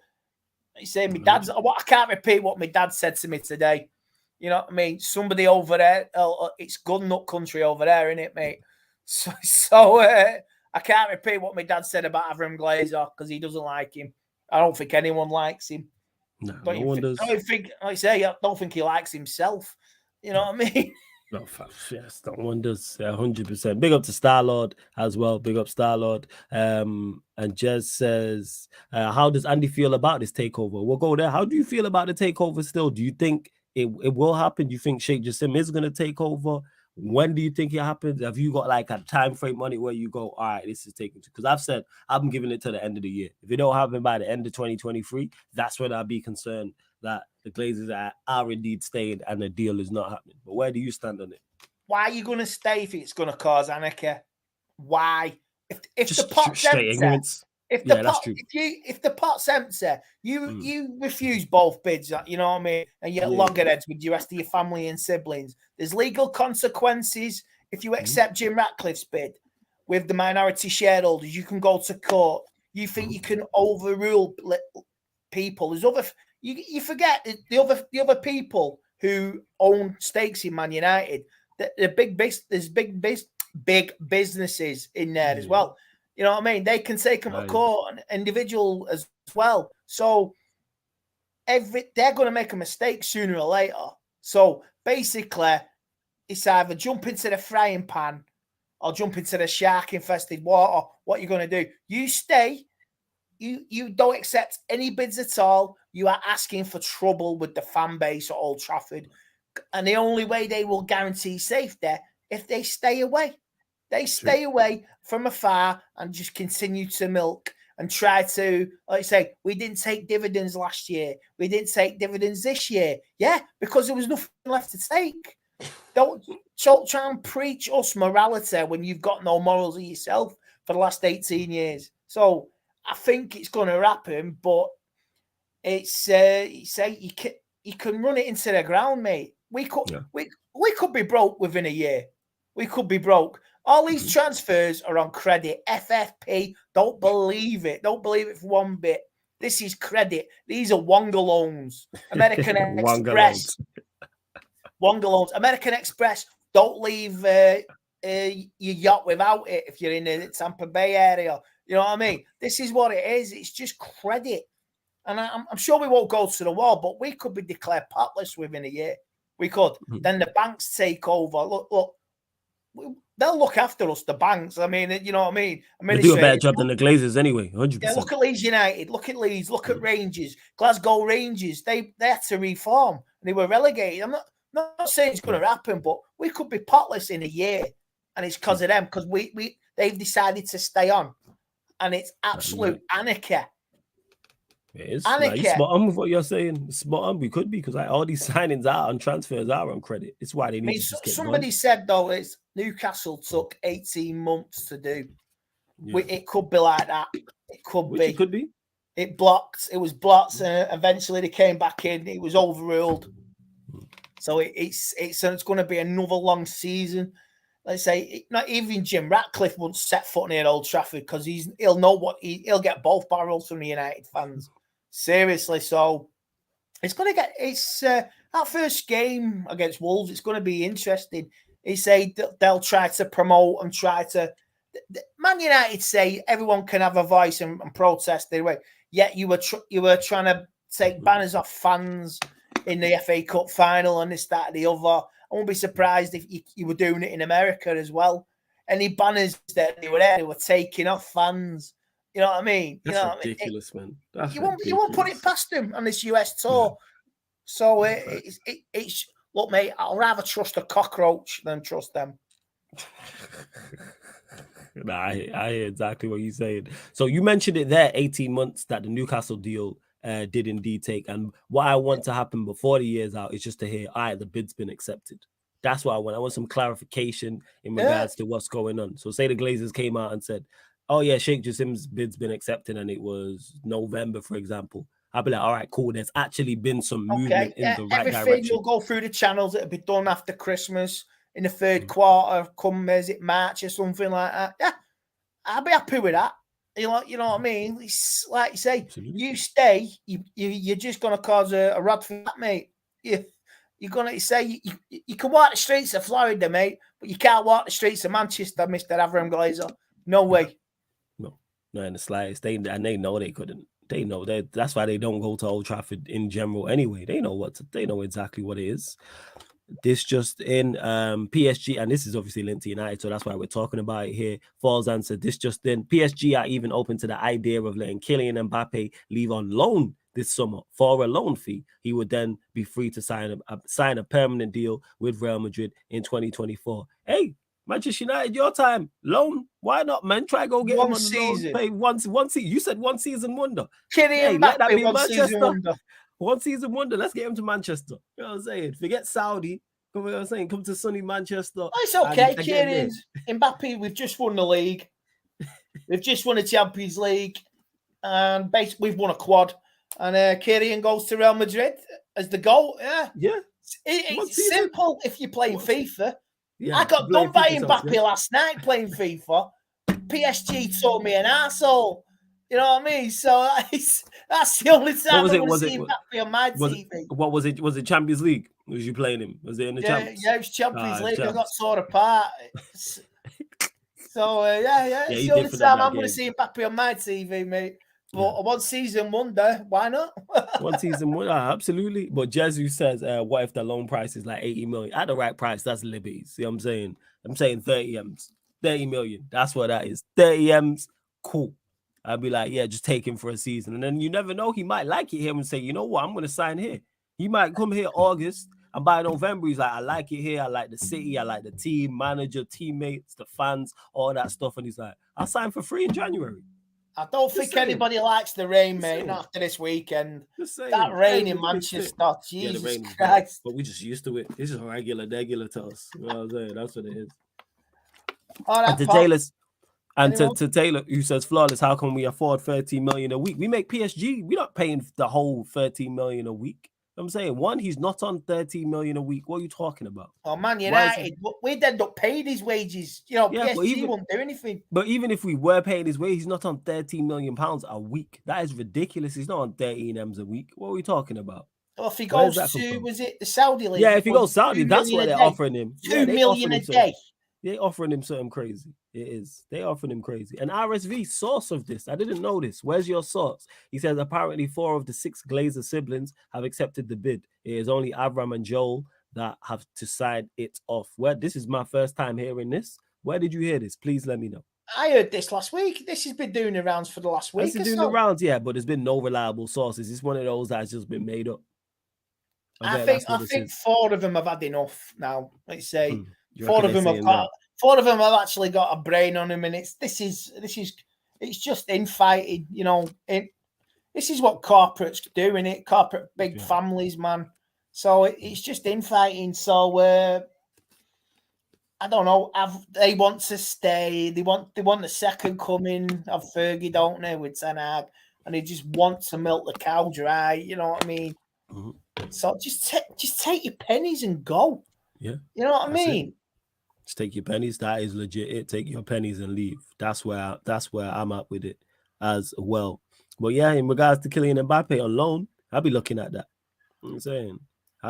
He said, I can't repeat what my dad said to me today. You know what I mean? Somebody over there, it's gun nut country over there, isn't it, mate? So I can't repeat what my dad said about Avram Glazer because he doesn't like him. I don't think anyone likes him. No one does. I don't think he likes himself. You know what I mean? No, yes, no one does. 100%. Big up to Starlord as well. Big up Starlord. And Jez says, how does Andy feel about this takeover? We'll go there. How do you feel about the takeover still? Do you think it will happen? Do you think Sheikh Jassim is going to take over? When do you think it happens? Have you got like a time frame on it where you go, all right, this is taken to? Because I've said I'm giving it to the end of the year. If it don't happen by the end of 2023, that's when I'll be concerned that the Glazers are indeed staying and the deal is not happening. But where do you stand on it? Why are you going to stay if it's going to cause anarchy? Why? If the pot's empty, if the pot's empty, you refuse both bids. You know what I mean? And you're loggerheads with the rest of your family and siblings. There's legal consequences if you accept Jim Ratcliffe's bid with the minority shareholders. You can go to court. You think you can overrule people? There's other. You forget the other people who own stakes in Man United. There's big businesses in there as well. You know what I mean? They can take them to court, an individual as well. So they're going to make a mistake sooner or later. So basically, it's either jump into the frying pan or jump into the shark-infested water. What you're going to do? You stay. You don't accept any bids at all. You are asking for trouble with the fan base at Old Trafford. And the only way they will guarantee safety if they stay away. They stay away from afar and just continue to milk and try to, like I say, we didn't take dividends last year. We didn't take dividends this year. Yeah, because there was nothing left to take. Don't try and preach us morality when you've got no morals of yourself for the last 18 years. So I think it's going to happen, but it's you can run it into the ground, mate. We could be broke within a year. We could be broke. All these transfers are on credit. FFP, don't believe it. Don't believe it for one bit. This is credit. These are Wonga loans. American Express. Wonga loans. American Express, don't leave your yacht without it if you're in the Tampa Bay area. You know what I mean? This is what it is. It's just credit. And I'm sure we won't go to the wall, but we could be declared potless within a year. We could. Then the banks take over. Look, they'll look after us, the banks. I mean, you know what I mean? They do a better job than the Glazers anyway, 100%. Yeah, look at Leeds United. Look at Leeds. Look at Rangers. Glasgow Rangers. They had to reform. And they were relegated. I'm not saying it's going to happen, but we could be potless in a year. And it's because of them, because they've decided to stay on. And it's absolute anarchy. It is. Like, spot on with what you're saying. Spot on. We could be, because all these signings are on transfers are on credit. It's why they need to just get somebody going. Said though, it's Newcastle took 18 months to do. Yeah. It could be like that. It could be. It could be. It was blocked, and eventually they came back in. It was overruled. So it's going to be another long season. Let's say not even Jim Ratcliffe won't set foot near Old Trafford because he'll know what he'll get both barrels from the United fans. Seriously, so it's going to get that first game against Wolves. It's going to be interesting. They say they'll try to promote and try to. Man United say everyone can have a voice and protest their way. Yet you were trying to take banners off fans in the FA Cup final and this, that, and the other. I won't be surprised if you were doing it in America as well. Any banners that they were taking off fans. You know what I mean? That's ridiculous, man. You won't put it past them on this US tour. Yeah. So it's look, mate. I'll rather trust a cockroach than trust them. Nah, I hear exactly what you're saying. So you mentioned it there, 18 months that the Newcastle deal did indeed take. And what I want to happen before the year's out is just to hear, all right, the bid's been accepted. That's what I want. I want some clarification in regards to what's going on. So say the Glazers came out and said, oh yeah, Sheikh Jassim's bid's been accepted and it was November, for example. I'll be like, all right, cool. There's actually been some movement in the right direction. Everything will go through the channels. It'll be done after Christmas in the third quarter. Come, is it March or something like that? Yeah, I'll be happy with that. You know what I mean? It's like you say, absolutely. You stay, you're just going to cause a rod for that, mate. You're going to say you can walk the streets of Florida, mate, but you can't walk the streets of Manchester, Mr. Avram Glazer. No way. No, in the slightest. They know they couldn't. They know that. That's why they don't go to Old Trafford in general. Anyway, they know exactly what it is. This just in PSG, and this is obviously linked to United, so that's why we're talking about it here. Falls answer, this just in. PSG are even open to the idea of letting Kylian Mbappé leave on loan this summer for a loan fee. He would then be free to sign a permanent deal with Real Madrid in 2024. Hey, Manchester United, your time. Loan. Why not, man? Try go get one him on season. Loan. Pay one season. You said one season wonder. Kylian Mbappé, let that be Manchester. One season wonder. Let's get him to Manchester. You know what I'm saying? Forget Saudi. Come to sunny Manchester. It's okay. Kylian Mbappé, we've just won the league. We've just won the Champions League. And basically, we've won a quad. And Kylian goes to Real Madrid as the goal. Yeah. It's simple if you're playing FIFA. Yeah, I got done by Mbappé last night playing FIFA. PSG told me an arsehole. You know what I mean? So that's the only time I want to see Mbappé on my TV. What was it? Was it Champions League? Was you playing him? Was it in the Champions? Yeah, it was Champions League. I got torn apart. So, it's the only time I'm going to see Mbappé on my TV, mate. But a one-season wonder, why not? One season wonder, absolutely. But Jesus says, what if the loan price is like 80 million? At the right price, that's Libby's. See what I'm saying? I'm saying 30 M's. 30 million. That's what that is. 30 M's, cool. I'd be like, yeah, just take him for a season. And then you never know. He might like it here and say, you know what? I'm going to sign here. He might come here August. And by November, he's like, I like it here. I like the city. I like the team, manager, teammates, the fans, all that stuff. And he's like, I'll sign for free in January. I don't think anybody likes the rain, mate, not after this weekend. That rain in Manchester, Jesus Christ. But we're just used to it. It's just regular to us. You know what I'm saying? That's what it is. And to Taylor, who says, flawless, how can we afford 13 million a week? We make PSG. We're not paying the whole 13 million a week. I'm saying, one, he's not on 13 million a week. What are you talking about? Oh, Man United, we'd end up paying his wages. You know, PSG won't do anything. But even if we were paying his wage, he's not on 13 million pounds a week. That is ridiculous. He's not on 13 M's a week. What are we talking about? Well, if he goes to, was it the Saudi league? Yeah, if he goes Saudi, that's what they're offering him. 2 million a day. They're offering him something crazy. It is. They're offering him crazy. And RSV, source of this, I didn't know this. Where's your source? He says apparently 4 of the 6 Glazer siblings have accepted the bid. It is only Avram and Joel that have to sign it off. This is my first time hearing this. Where did you hear this? Please let me know. I heard this last week. This has been doing the rounds for the last week. It's been doing the rounds, yeah, but there's been no reliable sources. It's one of those that's just been made up. I think 4 of them have had enough now. Let's say 4 of them have got. 4 of them have actually got a brain on them, and it's just infighting. You know, this is what corporates do, innit? Corporate big families, man. So it's just infighting. So I don't know. They want to stay. They want the second coming of Fergie, don't they, with Ten Hag, and they just want to milk the cow dry. You know what I mean? So just take your pennies and go. Yeah. You know what I mean? Just take your pennies. That is legit it. Take your pennies and leave. That's where I'm at with it as well. But yeah, in regards to Kylian Mbappé on loan, I'll be looking at that. You know what I'm saying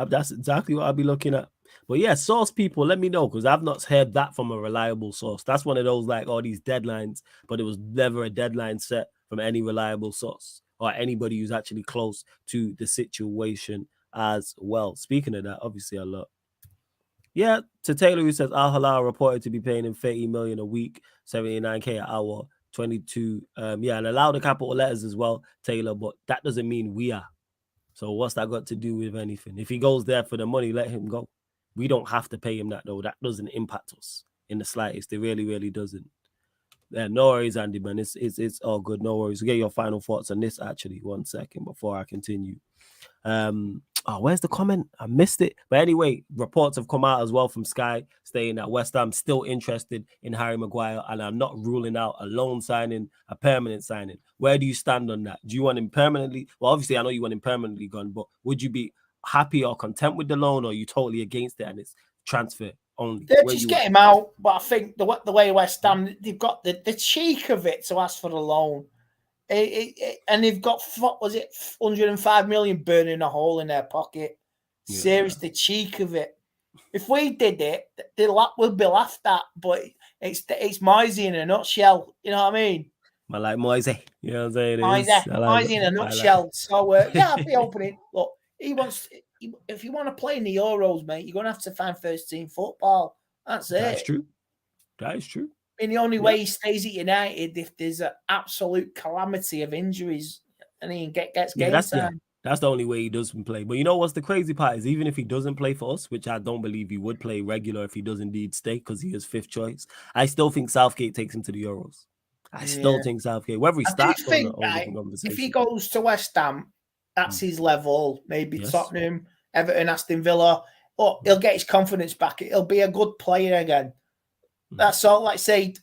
that's exactly what I'll be looking at. But yeah, source people, let me know, because I've not heard that from a reliable source. That's one of those like all these deadlines, but it was never a deadline set from any reliable source or anybody who's actually close to the situation as well. Speaking of that, obviously a lot. Yeah, to Taylor, who says Al Hilal reported to be paying him 30 million a week, 79k an hour, 22. Yeah, and allow the capital letters as well, Taylor, but that doesn't mean we are. So what's that got to do with anything? If he goes there for the money, let him go. We don't have to pay him that, though. That doesn't impact us in the slightest. It really, really doesn't. Yeah, no worries, Andy, man. It's all good. No worries. We'll get your final thoughts on this, actually. 1 second before I continue. Where's the comment? I missed it. But anyway, reports have come out as well from Sky saying that West Ham still interested in Harry Maguire and are not ruling out a loan signing, a permanent signing. Where do you stand on that? Do you want him permanently? Well, obviously, I know you want him permanently gone, but would you be happy or content with the loan, or are you totally against it and it's transfer only? They just get him out, but I think the way West Ham, they've got the cheek of it to ask for the loan. And they've got, what was it, 105 million burning a hole in their pocket. Yeah. Seriously, the cheek of it. If we did it, we'll be laughed at, but it's Moisey in a nutshell. You know what I mean? I like Moisey. You know what I'm saying? Moisey in a nutshell. So, yeah, I'll be opening. Look, if you want to play in the Euros, mate, you're going to have to find first team football. That's it. That's true. That is true. And the only way he stays at United if there's an absolute calamity of injuries and he gets game time. That's the only way he doesn't play. But you know what's the crazy part is, even if he doesn't play for us, which I don't believe he would play regular if he does indeed stay because he is fifth choice, I still think Southgate takes him to the Euros. I still think Southgate, whether he starts or not. If he goes to West Ham, that's his level. Maybe Tottenham, Everton, Aston Villa. Or he'll get his confidence back. He'll be a good player again. That's all. Like say,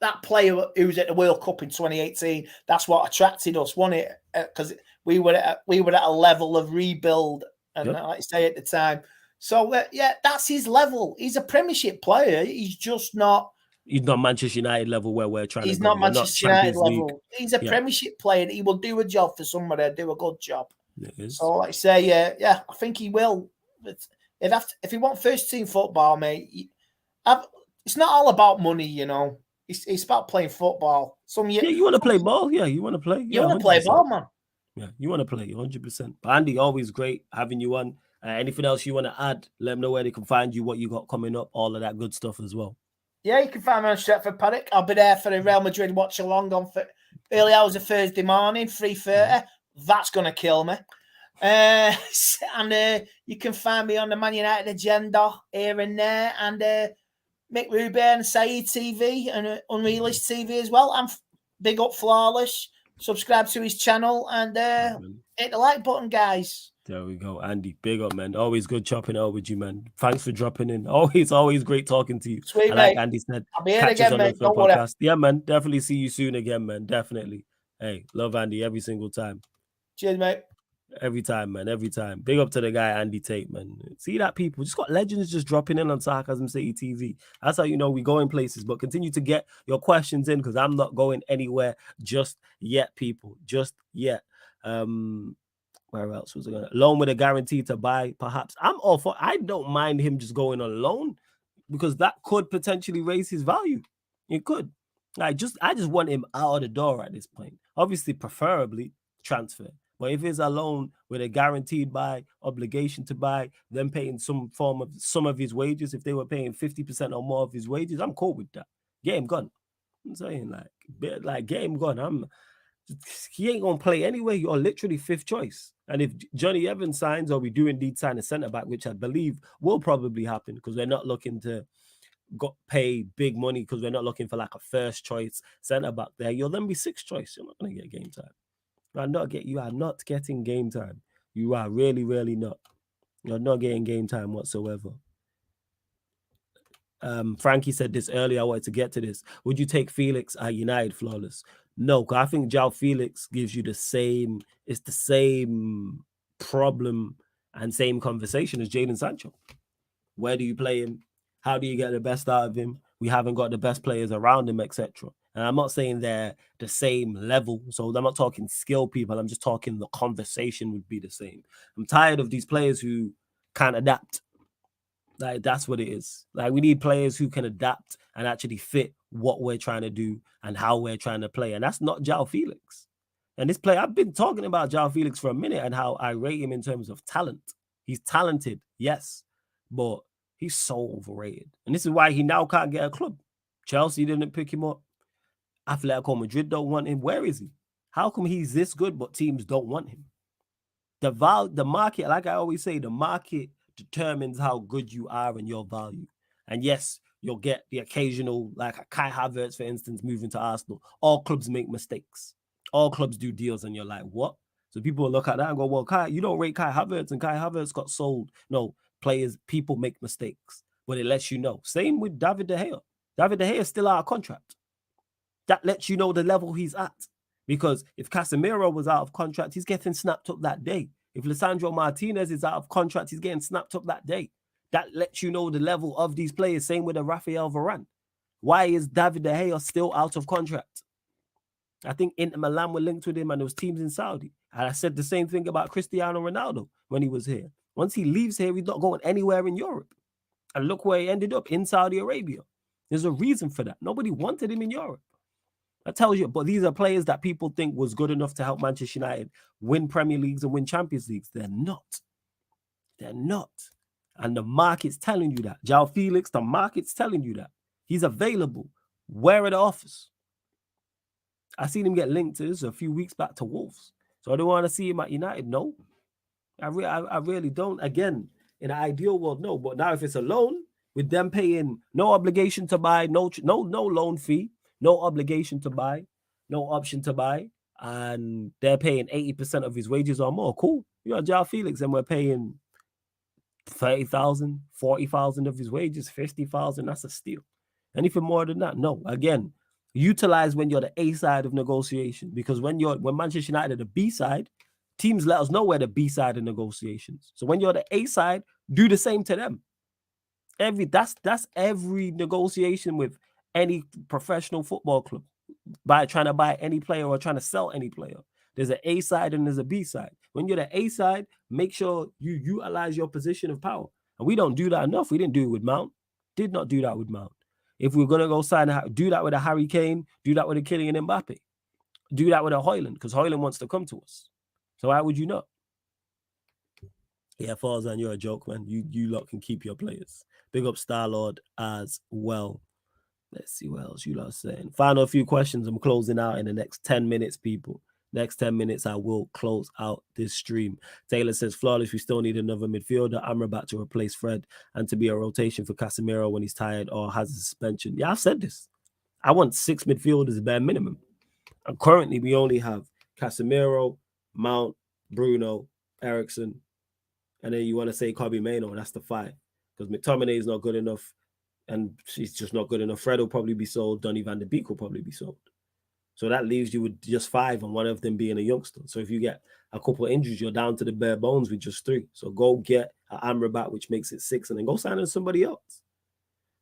that player who was at the World Cup in 2018. That's what attracted us, wasn't it? Because we were at a level of rebuild, and like I say at the time. So that's his level. He's a Premiership player. He's just not. He's not Manchester United level where we're trying. He's not Manchester United level. He's a Premiership player. He will do a job for somebody. Do a good job. So like I say, I think he will. But if he wants first team football, mate. It's not all about money, you know. It's about playing football. You want to play ball? Yeah, you want to play. You want to play ball, man. Yeah, you want to play 100%. But Andy, always great having you on. Anything else you want to add? Let them know where they can find you, what you got coming up, all of that good stuff as well. Yeah, you can find me on Stretford Paddock. I'll be there for the Real Madrid watch along on early hours of Thursday morning, 3:30. That's gonna kill me. And you can find me on the Man United agenda here and there, and Mick Ruben, Saeed TV, and Unrealist TV as well. I'm big up Flawless. Subscribe to his channel and hit the like button, guys. There we go, Andy. Big up, man. Always good chopping out with you, man. Thanks for dropping in. Always great talking to you. Sweet, like Andy said, I'll be here again, mate. Don't worry. Yeah, man. Definitely see you soon again, man. Definitely. Hey, love Andy every single time. Cheers, mate. Every time, man. Every time. Big up to the guy, Andy Tate, man. See that people just got legends just dropping in on Sarcasm City TV. That's how you know we go in places. But continue to get your questions in because I'm not going anywhere just yet, people. Just yet. Where else was I going? Loan with a guarantee to buy, perhaps. I'm all for. I don't mind him just going on loan because that could potentially raise his value. It could. I just want him out of the door at this point. Obviously, preferably transfer. But if it's a loan with a guaranteed buy, obligation to buy, then paying some of his wages, if they were paying 50% or more of his wages, I'm cool with that. Get him gone. I'm saying like get him gone. He ain't gonna play anyway. You're literally fifth choice. And if Johnny Evans signs, or we do indeed sign a centre back, which I believe will probably happen because we're not looking to pay big money because we're not looking for like a first choice centre back there. You'll then be sixth choice. You're not gonna get game time. You are not getting game time. You are really, really not. You're not getting game time whatsoever. Frankie said this earlier. I wanted to get to this. Would you take Felix at United, Flawless? No, because I think João Felix gives you the same. It's the same problem And same conversation as Jadon Sancho. Where do you play him? How do you get the best out of him? We haven't got the best players around him, etc. And I'm not saying they're the same level. So I'm not talking skill people. I'm just talking the conversation would be the same. I'm tired of these players who can't adapt. Like, that's what it is. Like, we need players who can adapt and actually fit what we're trying to do and how we're trying to play. And that's not João Felix. And this player, I've been talking about João Felix for a minute and how I rate him in terms of talent. He's talented, yes, but he's so overrated. And this is why he now can't get a club. Chelsea didn't pick him up. Atletico Madrid don't want him. Where is he? How come he's this good, but teams don't want him? The market, like I always say, the market determines how good you are and your value. And yes, you'll get the occasional, like a Kai Havertz, for instance, moving to Arsenal. All clubs make mistakes. All clubs do deals, and you're like, what? So people will look at that and go, well, Kai, you don't rate Kai Havertz, and Kai Havertz got sold. No, people make mistakes, but it lets you know. Same with David De Gea. David De Gea is still out of contract. That lets you know the level he's at. Because if Casemiro was out of contract, he's getting snapped up that day. If Lisandro Martinez is out of contract, he's getting snapped up that day. That lets you know the level of these players. Same with a Rafael Varane. Why is David De Gea still out of contract? I think Inter Milan were linked with him, and there was teams in Saudi. And I said the same thing about Cristiano Ronaldo when he was here. Once he leaves here, he's not going anywhere in Europe. And look where he ended up, in Saudi Arabia. There's a reason for that. Nobody wanted him in Europe. That tells you, but these are players that people think was good enough to help Manchester United win Premier Leagues and win Champions Leagues. They're not. They're not. And the market's telling you that. João Felix, the market's telling you that. He's available. Where are the offers? I seen him get linked to this a few weeks back to Wolves. So I don't want to see him at United. No. I really don't. Again, in an ideal world, no. But now if it's a loan, with them paying no obligation to buy, no loan fee, no obligation to buy, no option to buy, and they're paying 80% of his wages or more. Cool. You got João Felix, and we're paying 30,000, 40,000 of his wages, 50,000. That's a steal. Anything more than that, no. Again, utilize when you're the A side of negotiation, because when Manchester United are the B side, teams let us know where the B side of negotiations. So when you're the A side, do the same to them. That's every negotiation with any professional football club, by trying to buy any player or trying to sell any player. There's an A side and there's a B side. When you're the A side, make sure you utilize your position of power. And we don't do that enough. We didn't do it with Mount. Did not do that with Mount. If we're going to go sign, do that with a Harry Kane, do that with a Kylian Mbappé, do that with a Højlund, because Højlund wants to come to us. So why would you not? Yeah, Farzan, you're a joke, man. You lot can keep your players. Big up Star-Lord as well. Let's see what else you lot are saying. Final few questions. I'm closing out in the next 10 minutes, people. Next 10 minutes, I will close out this stream. Taylor says, flawless, we still need another midfielder. I'm about to replace Fred and to be a rotation for Casemiro when he's tired or has a suspension. Yeah, I've said this. I want 6 midfielders bare minimum. And currently, we only have Casemiro, Mount, Bruno, Eriksson, and then you want to say Kobe Mainoo. That's the 5. Because McTominay is not good enough, and she's just not good enough. Fred will probably be sold. Donny van de Beek will probably be sold. So that leaves you with just 5, and one of them being a youngster. So if you get a couple of injuries, you're down to the bare bones with just 3. So go get an Amrabat, which makes it 6, and then go sign on somebody else.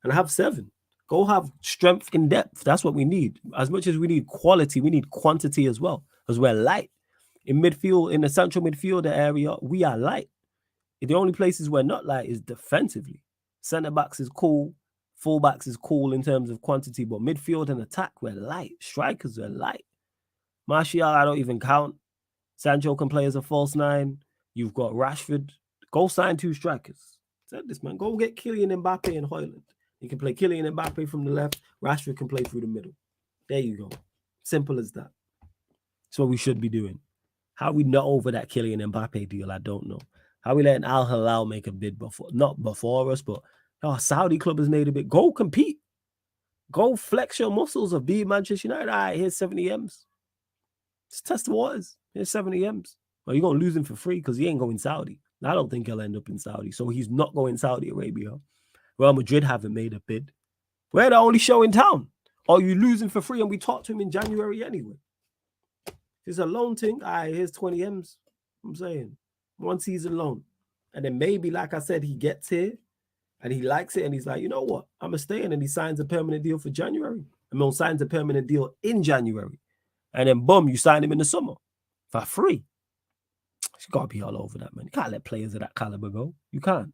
And have 7. Go have strength in depth. That's what we need. As much as we need quality, we need quantity as well, because we're light. In midfield, in the central midfielder area, we are light. The only places we're not light is defensively. Centre-backs is cool. Full-backs is cool in terms of quantity, but midfield and attack, we're light. Strikers are light. Martial, I don't even count. Sancho can play as a false 9. You've got Rashford. Go sign 2 strikers. I said this, man. Go get Kylian Mbappé and Højlund. You can play Kylian Mbappé from the left. Rashford can play through the middle. There you go. Simple as that. That's what we should be doing. How we not over that Kylian Mbappé deal, I don't know. How we letting Al Hilal make a bid before, not before us, but a Saudi club has made a bid. Go compete. Go flex your muscles of being Manchester United. All right, here's 70 M's. Just test the waters. Here's 70 M's. Well, you're going to lose him for free because he ain't going Saudi. I don't think he'll end up in Saudi. So he's not going Saudi Arabia. Real Madrid haven't made a bid. We're the only show in town. Or you losing for free and we talked to him in January anyway. It's a loan thing. All right, here's 20 M's. I'm saying 1 season loan. And then maybe, like I said, he gets here and he likes it and he's like, you know what? I'm going to stay in, and he signs a permanent deal for January. Signs a permanent deal in January. And then, boom, you sign him in the summer for free. He's got to be all over that, man. You can't let players of that caliber go. You can't.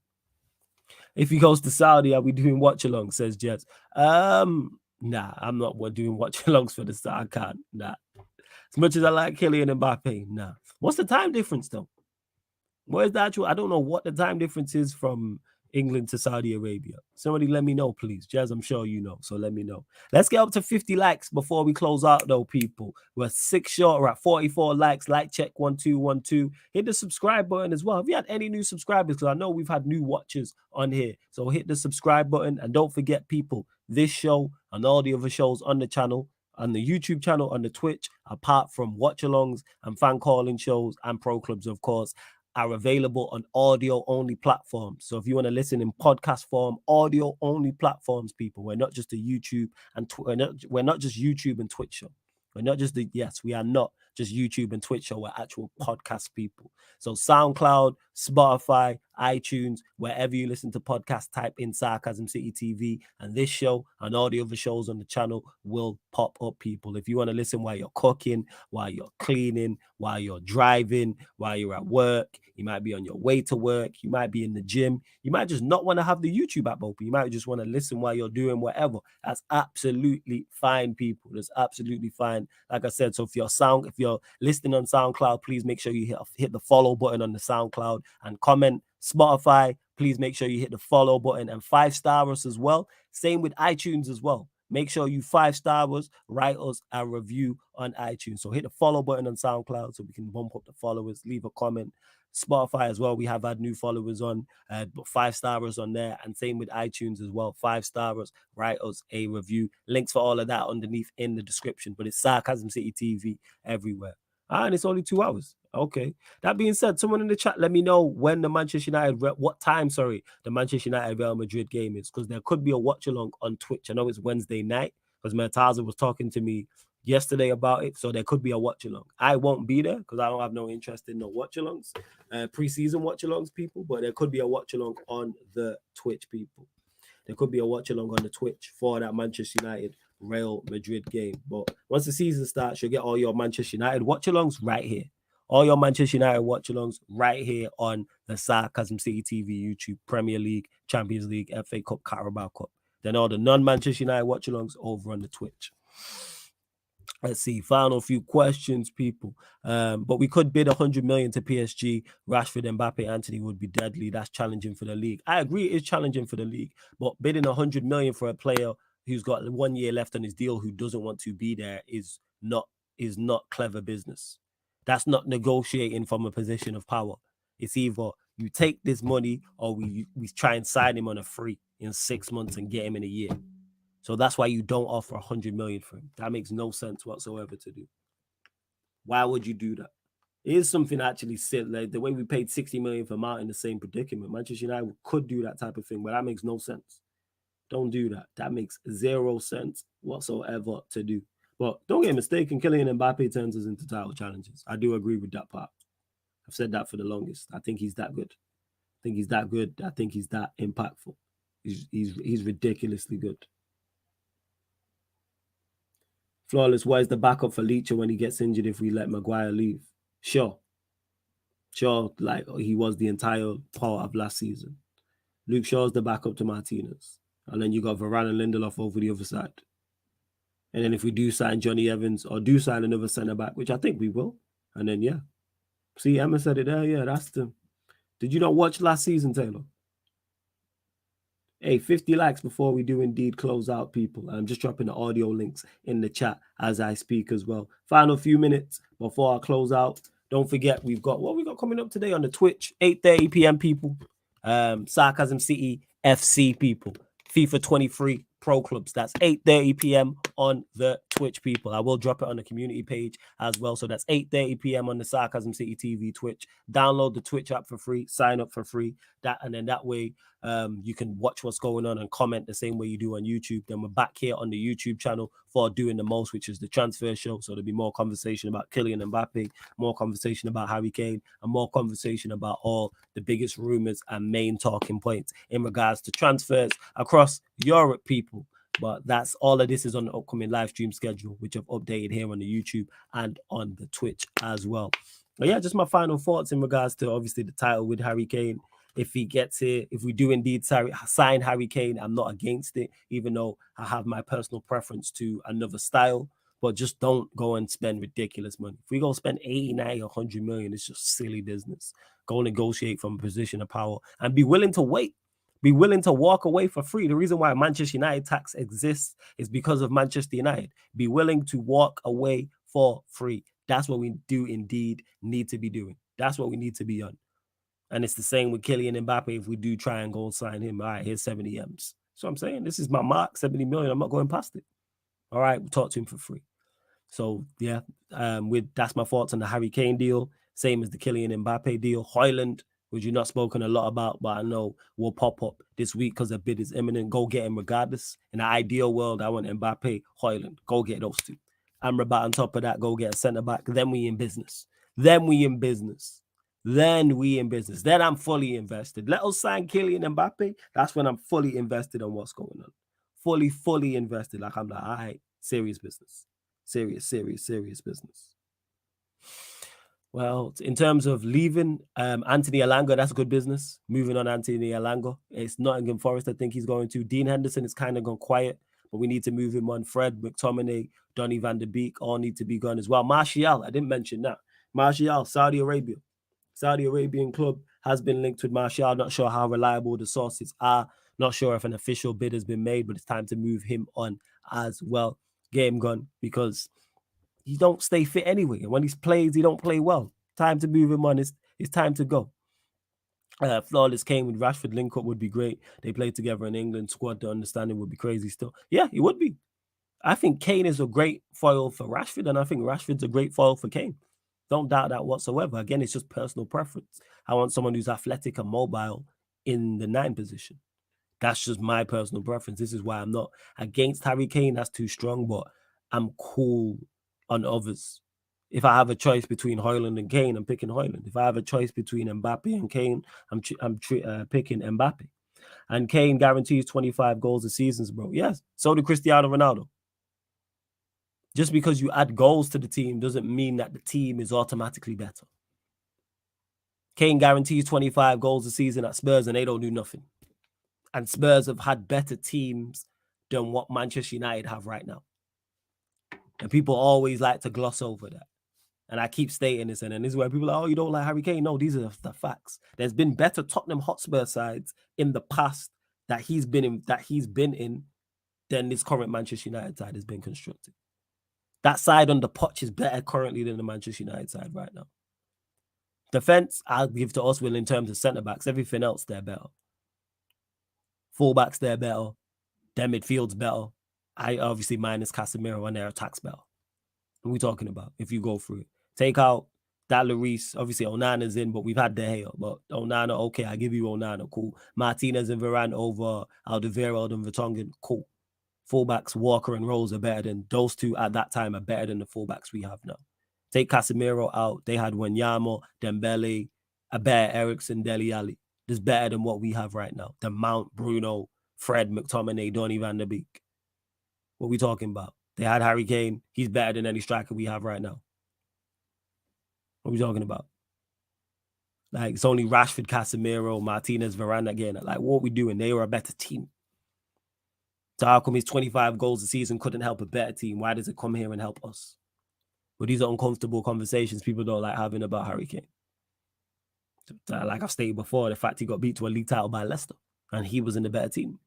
If he goes to Saudi, are we doing watch-alongs, says Jets? Nah, I'm not doing watch-alongs for the Saudi. I can't. Nah. As much as I like Kylian Mbappé, nah. What's the time difference, though? Where's the actual? I don't know what the time difference is from England to Saudi Arabia. Somebody let me know, please. Jazz, I'm sure you know, so let me know. Let's get up to 50 likes before we close out, though, people. We're 6 short. We're at 44 likes. Like check 1212. Hit the subscribe button as well. Have you had any new subscribers? Because I know we've had new watchers on here. So hit the subscribe button. And don't forget, people, this show and all the other shows on the channel, on the YouTube channel, on the Twitch, apart from watch-alongs and fan calling shows and pro clubs, of course, are available on audio-only platforms. So if you want to listen in podcast form, audio-only platforms, people. We're not just a YouTube and we're not just YouTube and Twitch show. We're not just we are not just YouTube and Twitch show. We're actual podcast people. So SoundCloud, Spotify, iTunes, wherever you listen to podcasts, type in Sarcasm City TV, and this show and all the other shows on the channel will pop up, people. If you want to listen while you're cooking, while you're cleaning, while you're driving, while you're at work, you might be on your way to work, you might be in the gym, you might just not want to have the YouTube app open, you might just want to listen while you're doing whatever. That's absolutely fine, people. That's absolutely fine. Like I said, so if you're listening on SoundCloud, please make sure you hit the follow button on the SoundCloud and comment. Spotify, please make sure you hit the follow button and 5-star us as well. Same with iTunes as well. Make sure you 5-star us, write us a review on iTunes. So hit the follow button on SoundCloud so we can bump up the followers, leave a comment. Spotify as well, we have had new followers on, but 5-star us on there, and same with iTunes as well. 5-star us, write us a review. Links for all of that underneath in the description, but it's Sarcasm City TV everywhere. And it's only 2 hours. Okay. That being said, someone in the chat, let me know when the what time the Manchester United Real Madrid game is, because there could be a watch along on Twitch. I know it's Wednesday night, because Mertaza was talking to me yesterday about it, so there could be a watch along. I won't be there because I don't have no interest in no watch alongs, preseason watch alongs, people, but there could be a watch along on the Twitch, people. There could be a watch along on the Twitch for that Manchester United Real Madrid game. But once the season starts, you'll get all your Manchester United watch alongs right here. All your Manchester United watch alongs right here on the Sarcasm City TV YouTube, Premier League, Champions League, FA Cup, Carabao Cup. Then all the non-Manchester United watch alongs over on the Twitch. Let's see, final few questions, people. But we could bid 100 million to PSG. Rashford, Mbappé, Anthony would be deadly. That's challenging for the league. I agree, it is challenging for the league. But bidding 100 million for a player who's got 1 year left on his deal, who doesn't want to be there, is not clever business. That's not negotiating from a position of power. It's either you take this money or we try and sign him on a free in 6 months and get him in a year. So that's why you don't offer 100 million for him. That makes no sense whatsoever to do. Why would you do that? It is something actually silly. Like the way we paid 60 million for Mount in the same predicament. Manchester United could do that type of thing, but that makes no sense. Don't do that. That makes 0 sense whatsoever to do. But don't get mistaken, Kylian Mbappé turns us into title challenges. I do agree with that part. I've said that for the longest. I think he's that good. I think he's that good. I think he's that impactful. He's ridiculously good. Flawless, why is the backup for Leacher when he gets injured if we let Maguire leave? Sure, like he was the entire part of last season. Luke Shaw's the backup to Martinez. And then you got Varane and Lindelof over the other side. And then if we do sign Johnny Evans or do sign another centre-back, which I think we will, and then, yeah. See, Emma said it there. Yeah, that's the... Did you not watch last season, Taylor? Hey, 50 likes before we do indeed close out, people. I'm just dropping the audio links in the chat as I speak as well. Final few minutes before I close out. Don't forget, we've got what we got coming up today on the Twitch, 8:30 p.m. people. Sarcasm City FC, people. FIFA 23 pro clubs. That's 8:30 p.m. on the Twitch, people. I will drop it on the community page as well. So that's 8:30 p.m. on the Sarcasm City TV Twitch. Download the Twitch app for free. Sign up for free. And then that way you can watch what's going on and comment the same way you do on YouTube. Then we're back here on the YouTube channel for doing the most, which is the transfer show. So there'll be more conversation about Kylian Mbappé, more conversation about Harry Kane, and more conversation about all the biggest rumors and main talking points in regards to transfers across Europe, people. But that's all of this is on the upcoming live stream schedule, which I've updated here on the YouTube and on the Twitch as well. But yeah, just my final thoughts in regards to obviously the title with Harry Kane. If he gets here, if we do indeed sign Harry Kane, I'm not against it, even though I have my personal preference to another style. But just don't go and spend ridiculous money. If we go spend 89 or 100 million, it's just silly business. Go negotiate from a position of power and be willing to wait. Be willing to walk away for free. The reason why Manchester United tax exists is because of Manchester United. Be willing to walk away for free. That's what we do indeed need to be doing. That's what we need to be on. And it's the same with Kylian Mbappé. If we do try and go and sign him, all right, here's 70 M's. So I'm saying this is my mark, 70 million. I'm not going past it. All right, we'll talk to him for free. So yeah, that's my thoughts on the Harry Kane deal. Same as the Kylian Mbappé deal. Højlund, which you've not spoken a lot about, but I know will pop up this week because the bid is imminent. Go get him regardless. In an ideal world, I want Mbappé, Højlund. Go get those two. Amrabat on top of that, go get a centre back. Then we in business. Then I'm fully invested. Let us sign Kylian Mbappé. That's when I'm fully invested on what's going on. Fully invested. Like I'm like, all right, serious business. Serious business. Well, in terms of leaving, Anthony Elanga, that's good business. Moving on, Anthony Elanga. It's Nottingham Forest, I think he's going to. Dean Henderson is kind of gone quiet, but we need to move him on. Fred, McTominay, Donny van der Beek all need to be gone as well. Martial, I didn't mention that. Martial, Saudi Arabia. Saudi Arabian club has been linked with Martial. Not sure how reliable the sources are. Not sure if an official bid has been made, but it's time to move him on as well. Game gone because he don't stay fit anyway. And when he plays, he don't play well. Time to move him on. It's time to go. Flawless Kane with Rashford link up would be great. They play together in England squad. The understanding would be crazy still. Yeah, it would be. I think Kane is a great foil for Rashford, and I think Rashford's a great foil for Kane. Don't doubt that whatsoever. Again, it's just personal preference. I want someone who's athletic and mobile in the 9 position. That's just my personal preference. This is why I'm not against Harry Kane. That's too strong, but I'm cool on others. If I have a choice between Højlund and Kane, I'm picking Højlund. If I have a choice between Mbappé and Kane, I'm picking Mbappé. And Kane guarantees 25 goals a season, bro. Yes, so do Cristiano Ronaldo. Just because you add goals to the team doesn't mean that the team is automatically better. Kane guarantees 25 goals a season at Spurs and they don't do nothing. And Spurs have had better teams than what Manchester United have right now. And people always like to gloss over that. And I keep stating this, and then this is where people are, oh, you don't like Harry Kane? No, these are the facts. There's been better Tottenham Hotspur sides in the past that he's been in than this current Manchester United side has been constructed. That side on the pitch is better currently than the Manchester United side right now. Defense, I'll give to us Will in terms of centre-backs. Everything else, they're better. Fullbacks, they're better. Their midfield's better. I obviously minus Casemiro and their attack's better. What are we talking about if you go through it? Take out that Lloris. Obviously, Onana's in, but we've had De Gea. But Onana, okay, I give you Onana. Cool. Martinez and Varane over Alderweireld and Vertonghen. Cool. Fullbacks, Walker and Rose are better than those two at that time are better than the fullbacks we have now. Take Casemiro out. They had Wanyama, Dembele, Aber, Eriksson, Dele Alli. This is better than what we have right now. The Mount, Bruno, Fred, McTominay, Donny van der Beek. What are we talking about? They had Harry Kane. He's better than any striker we have right now. What are we talking about? Like, it's only Rashford, Casemiro, Martinez, Varane again. Like, what are we doing? They were a better team. So how come his 25 goals a season couldn't help a better team? Why does it come here and help us? But these are uncomfortable conversations people don't like having about Harry Kane. Like I've stated before, the fact he got beat to a league title by Leicester and he was in the better team.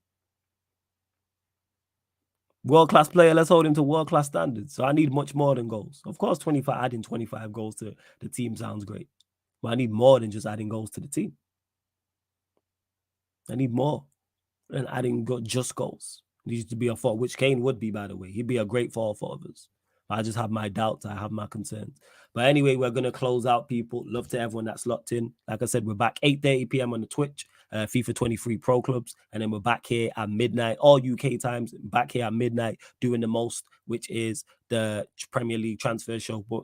World-class player, let's hold him to world-class standards. So I need much more than goals. Of course, adding 25 goals to the team sounds great. But I need more than just adding goals to the team. I need more than adding just goals. He used to be a father, which Kane would be, by the way. He'd be a great father for others. I just have my doubts. I have my concerns. But anyway, we're going to close out, people. Love to everyone that's locked in. Like I said, we're back 8:30 p.m. on the Twitch, FIFA 23 Pro Clubs. And then we're back here at midnight, all UK times, back here at midnight, doing the most, which is the Premier League transfer show, where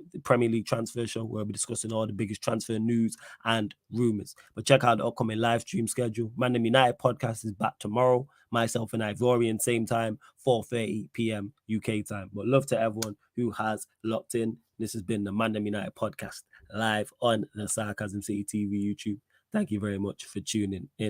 we'll be discussing all the biggest transfer news and rumors. But check out the upcoming live stream schedule. ManDem United podcast is back tomorrow. Myself and Ivorian, same time, 4:30 p.m. UK time. But love to everyone who has locked in. This has been the ManDem United podcast live on the Sarcasm City TV YouTube. Thank you very much for tuning in.